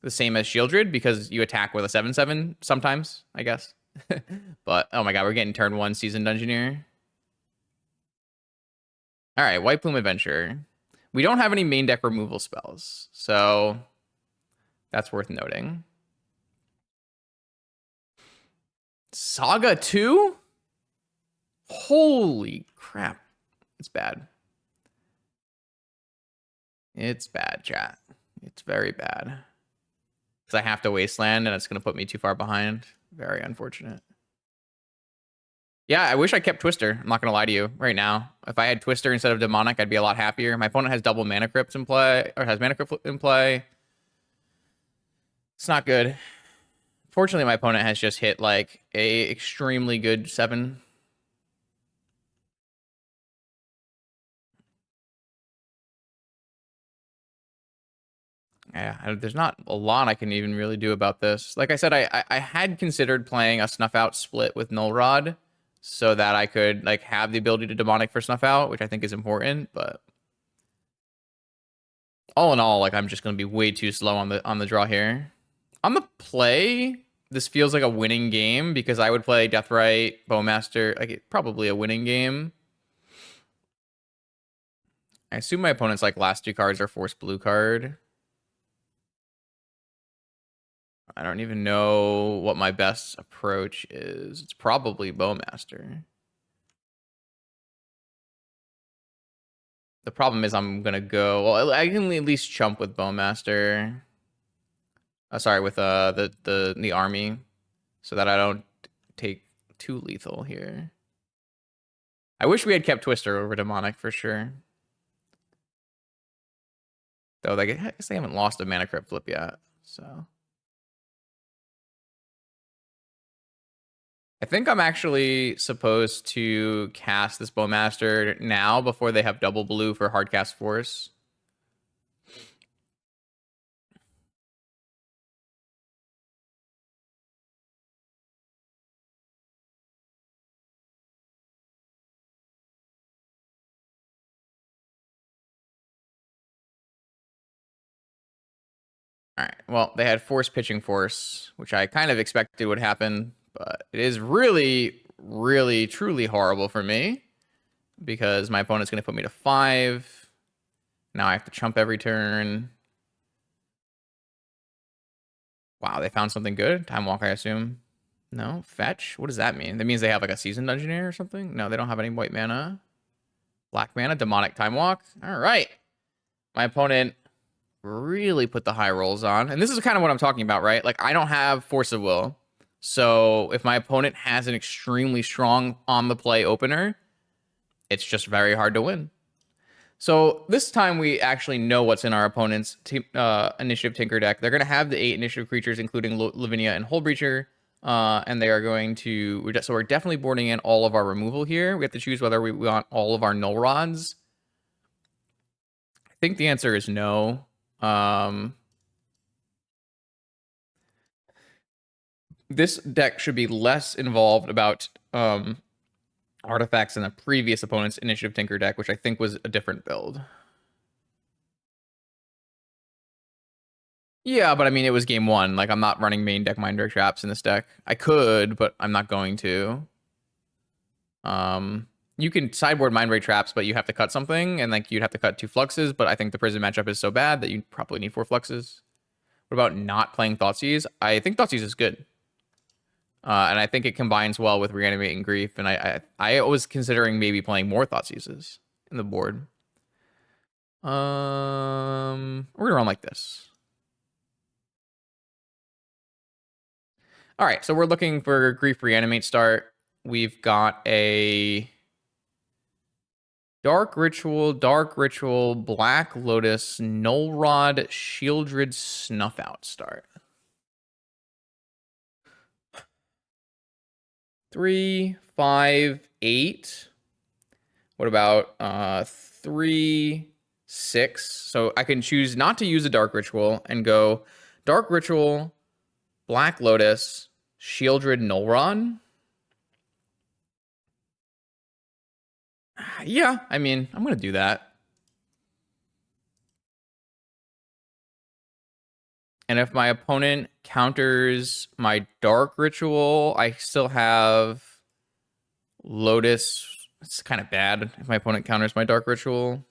A: Shieldred, because you attack with a 7/7 sometimes, I guess. But oh my god, we're getting turn 1 Seasoned Dungeoneer. All right, White Plume Adventurer. We don't have any main deck removal spells, so that's worth noting. Saga 2? Holy crap. It's bad. It's bad, chat. It's very bad. Because I have to wasteland and it's going to put me too far behind. Very unfortunate. Yeah, I wish I kept Twister. I'm not going to lie to you right now. If I had Twister instead of Demonic, I'd be a lot happier. My opponent has double Mana Crypt in play, or has Mana Crypt in play. It's not good. Fortunately, my opponent has just hit like a extremely good 7. Yeah, there's not a lot I can even really do about this. Like I said, I had considered playing a Snuff Out split with Null Rod so that I could like have the ability to Demonic for Snuff Out, which I think is important, but all in all, like I'm just gonna be way too slow on the draw here. On the play, this feels like a winning game because I would play Deathrite, Bowmaster, like probably a winning game. I assume my opponent's like last 2 cards are Force Blue card. I don't even know what my best approach is. It's probably Bowmaster. The problem is I'm going to go... Well, I can at least chump with Bowmaster. Sorry, with the army. So that I don't take too lethal here. I wish we had kept Twister over Demonic for sure. Though I guess they haven't lost a Mana Crypt flip yet, so. I think I'm actually supposed to cast this Bowmaster now before they have double blue for Hardcast Force. All right, well, they had Force Pitching Force, which I kind of expected would happen, but it is really, really, truly horrible for me because my opponent's going to put me to 5. Now I have to chump every turn. Wow, they found something good. Time Walk, I assume. No, fetch. What does that mean? That means they have like a Seasoned Dungeoneer or something? No, they don't have any white mana. Black mana, Demonic Time Walk. All right. My opponent really put the high rolls on. And this is kind of what I'm talking about, right? Like, I don't have Force of Will. So if my opponent has an extremely strong on-the-play opener, it's just very hard to win. So this time we actually know what's in our opponent's Initiative Tinker deck. They're going to have the 8 initiative creatures, including Lavinia and Hull Breacher. And they are going to... So we're definitely boarding in all of our removal here. We have to choose whether we want all of our Null Rods. I think the answer is no. This deck should be less involved about artifacts in the previous opponent's Initiative Tinker deck, which I think was a different build. Yeah, but I mean, it was game 1. Like, I'm not running main deck Mindbreak Traps in this deck. I could, but I'm not going to. You can sideboard Mindbreak Traps, but you have to cut something, and like you'd have to cut 2 Fluxes, but I think the Prison matchup is so bad that you probably need 4 Fluxes. What about not playing Thoughtseize? I think Thoughtseize is good. And I think it combines well with Reanimate and Grief, and I was considering maybe playing more Thoughtseizes in the board. We're gonna run like this. All right, so we're looking for Grief Reanimate start. We've got a Dark Ritual, Black Lotus, Null Rod, Shieldred, Snuff Out start. 3, 5, 8. What about 3, 6? So I can choose not to use a Dark Ritual and go Dark Ritual, Black Lotus, Shieldred, Null Rod. Yeah, I mean, I'm going to do that. And if my opponent counters my Dark Ritual, I still have Lotus. It's kind of bad if my opponent counters my Dark Ritual.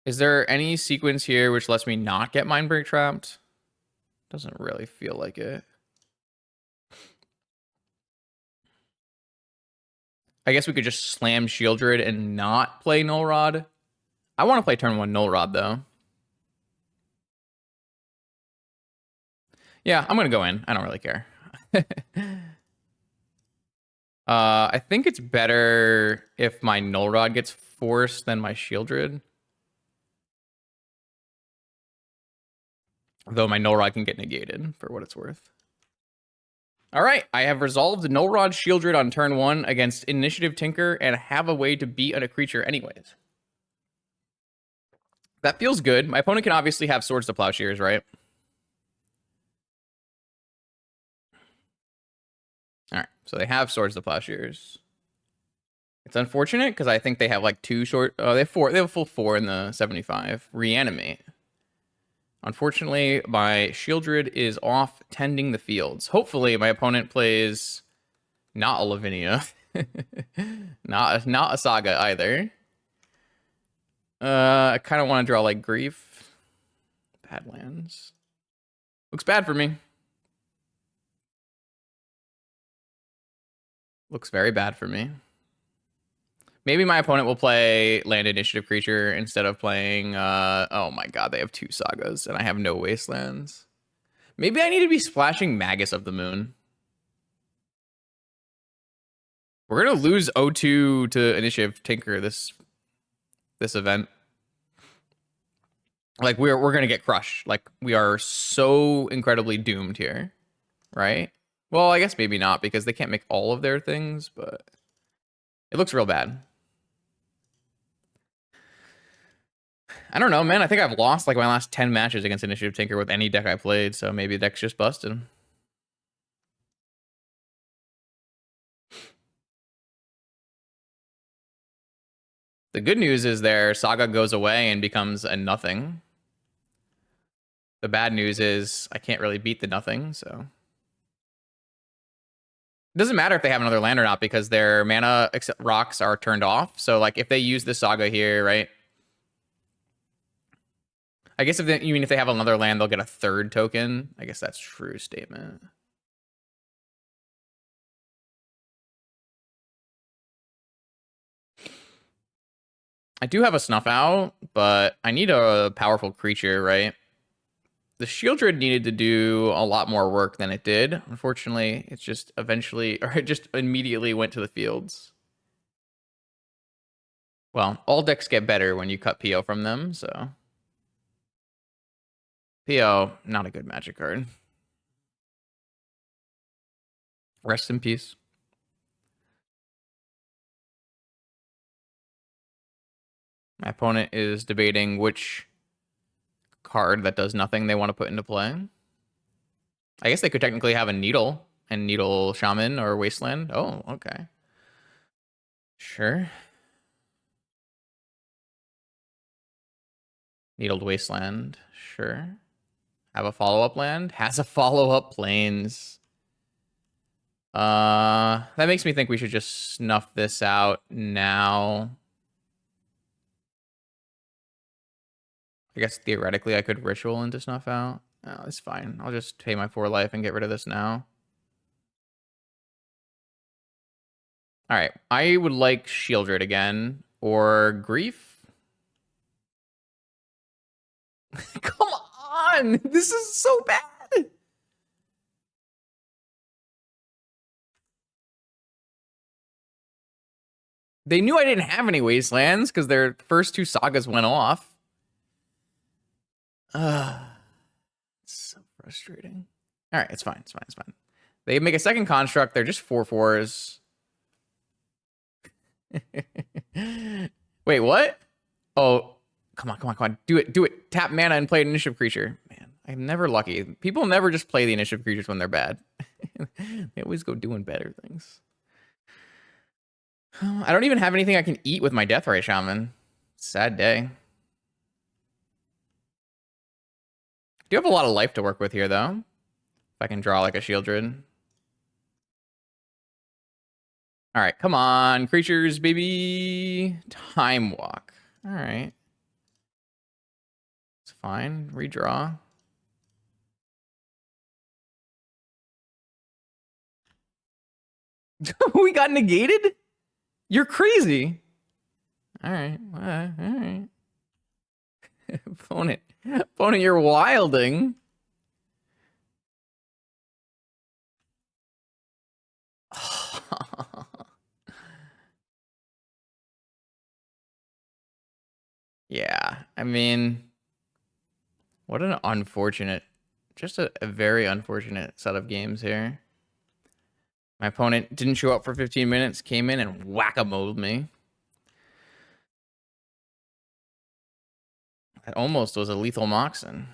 A: Is there any sequence here which lets me not get Mindbreak Trapped? Doesn't really feel like it. I guess we could just slam Shieldred and not play Null Rod. I want to play turn 1 Null Rod, though. Yeah, I'm going to go in. I don't really care. I think it's better if my Null Rod gets forced than my Shieldred. Though my Null Rod can get negated, for what it's worth. All right, I have resolved Null Rod Shieldred on turn 1 against Initiative Tinker and have a way to beat a creature anyways. That feels good. My opponent can obviously have Swords to Plowshares, right? All right, so they have Swords to Plowshares. It's unfortunate because I think they have like 2 short. Oh, they have 4. They have a full 4 in the 75. Reanimate. Unfortunately, my Shieldred is off tending the fields. Hopefully, my opponent plays not a Lavinia, not a Saga either. I kind of want to draw like Grief. Badlands. Looks bad for me. Looks very bad for me. Maybe my opponent will play Land Initiative Creature instead of playing... oh my god, they have 2 Sagas, and I have no Wastelands. Maybe I need to be splashing Magus of the Moon. We're gonna lose 0-2 to Initiative Tinker this event. Like we're gonna get crushed. Like we are so incredibly doomed here, right? Well, I guess maybe not because they can't make all of their things, but it looks real bad. I don't know, man. I think I've lost like my last 10 matches against Initiative Tinker with any deck I played, so maybe the deck's just busted. The good news is their Saga goes away and becomes a nothing. The bad news is I can't really beat the nothing, so. It doesn't matter if they have another land or not because their mana rocks are turned off. So like if they use the Saga here, right? I guess if they have another land, they'll get a third token. I guess that's true statement. I do have a Snuff Out, but I need a powerful creature, right? The Shieldred needed to do a lot more work than it did. Unfortunately, it's just it just immediately went to the fields. Well, all decks get better when you cut PO from them, so. PO, not a good Magic card. Rest in peace. My opponent is debating which card that does nothing they want to put into play. I guess they could technically have a Needle and Needle Shaman or Wasteland. Oh, okay. Sure. Needled Wasteland. Sure. Have a follow-up land? Has a follow-up Plains. That makes me think we should just snuff this out now. I guess theoretically I could Ritual into Snuff Out. Oh, it's fine. I'll just pay my 4 life and get rid of this now. All right. I would like Shieldred again or Grief. Come on. This is so bad. They knew I didn't have any Wastelands because their first 2 sagas went off. It's so frustrating. All right, it's fine. It's fine. It's fine. They make a second construct. They're just 4/4s. Wait, what? Oh, come on, come on, come on. Do it, do it. Tap mana and play an initiative creature. Man, I'm never lucky. People never just play the initiative creatures when they're bad. They always go doing better things. I don't even have anything I can eat with my Deathray Shaman. Sad day. Do have a lot of life to work with here, though. If I can draw like a Shieldred. All right, come on, creatures, baby. Time Walk. All right. It's fine. Redraw. We got negated? You're crazy. All right. All right. Opponent, you're wilding. Yeah, I mean, what an unfortunate, just a very unfortunate set of games here. My opponent didn't show up for 15 minutes, came in and whack-a-moled me. That almost was a lethal Moxen.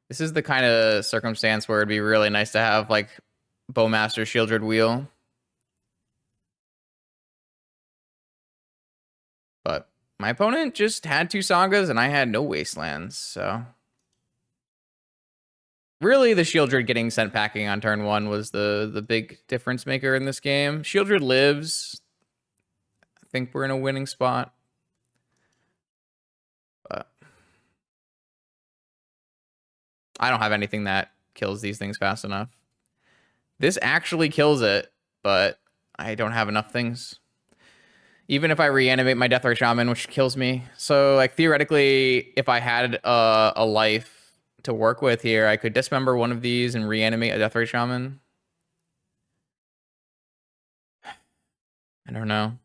A: This is the kind of circumstance where it'd be really nice to have, like, Bowmaster Shieldred Wheel. But my opponent just had 2 sagas and I had no Wastelands, so. Really, the Shieldred getting sent packing on turn 1 was the big difference maker in this game. Shieldred lives. I think we're in a winning spot. But I don't have anything that kills these things fast enough. This actually kills it, but I don't have enough things. Even if I reanimate my Deathray Shaman, which kills me. So, like, theoretically, if I had a life to work with here, I could dismember one of these and reanimate a Deathray Shaman. I don't know.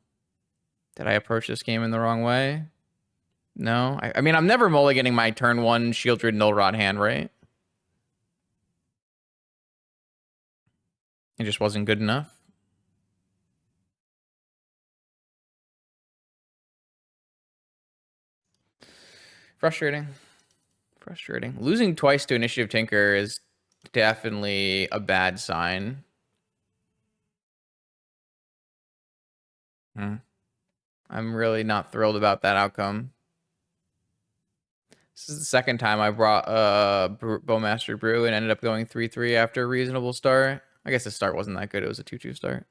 A: Did I approach this game in the wrong way? No? I mean, I'm never mulliganing my turn 1 Shieldred Null Rod hand, right? It just wasn't good enough. Frustrating. Frustrating. Losing twice to Initiative Tinker is definitely a bad sign. I'm really not thrilled about that outcome. This is the second time I brought Bowmaster Brew and ended up going 3-3 after a reasonable start. I guess the start wasn't that good. It was a 2-2 start.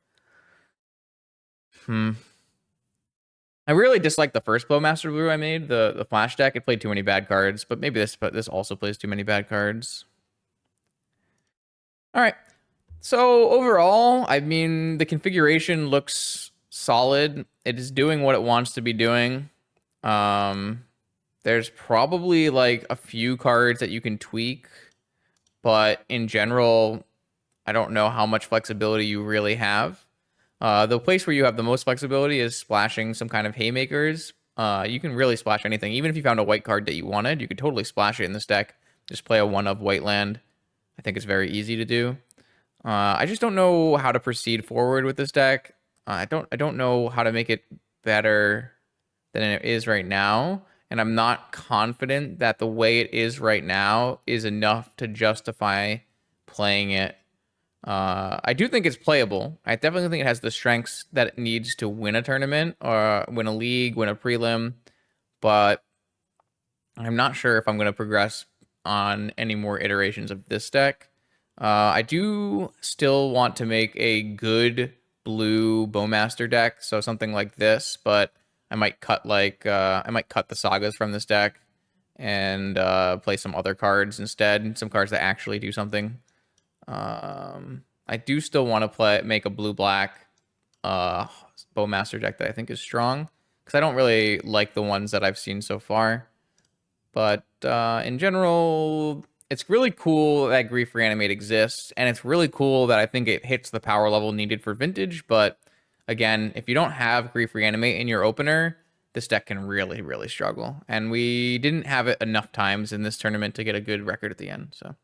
A: I really dislike the first Bowmaster Brew I made, the flash deck. It played too many bad cards, but maybe this also plays too many bad cards. All right. So overall, I mean, the configuration looks solid. It is doing what it wants to be doing. There's probably like a few cards that you can tweak, but in general, I don't know how much flexibility you really have. The place where you have the most flexibility is splashing some kind of haymakers. You can really splash anything. Even if you found a white card that you wanted, you could totally splash it in this deck. Just play a 1-of white land. I think it's very easy to do. I just don't know how to proceed forward with this deck. I don't know how to make it better than it is right now. And I'm not confident that the way it is right now is enough to justify playing it. I do think it's playable. I definitely think it has the strengths that it needs to win a tournament or win a league, win a prelim. But I'm not sure if I'm going to progress on any more iterations of this deck. I do still want to make a good blue Bowmaster deck, so something like this, but I might cut the sagas from this deck and play some other cards instead, some cards that actually do something. I do still want to make a blue-black Bowmaster deck that I think is strong, because I don't really like the ones that I've seen so far. But in general, it's really cool that Grief Reanimate exists, and it's really cool that I think it hits the power level needed for Vintage, but again, if you don't have Grief Reanimate in your opener, this deck can really, really struggle. And we didn't have it enough times in this tournament to get a good record at the end, so...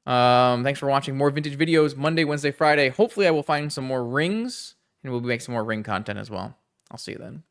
A: thanks for watching more Vintage videos Monday, Wednesday, Friday. Hopefully I will find some more rings, and we'll make some more ring content as well. I'll see you then.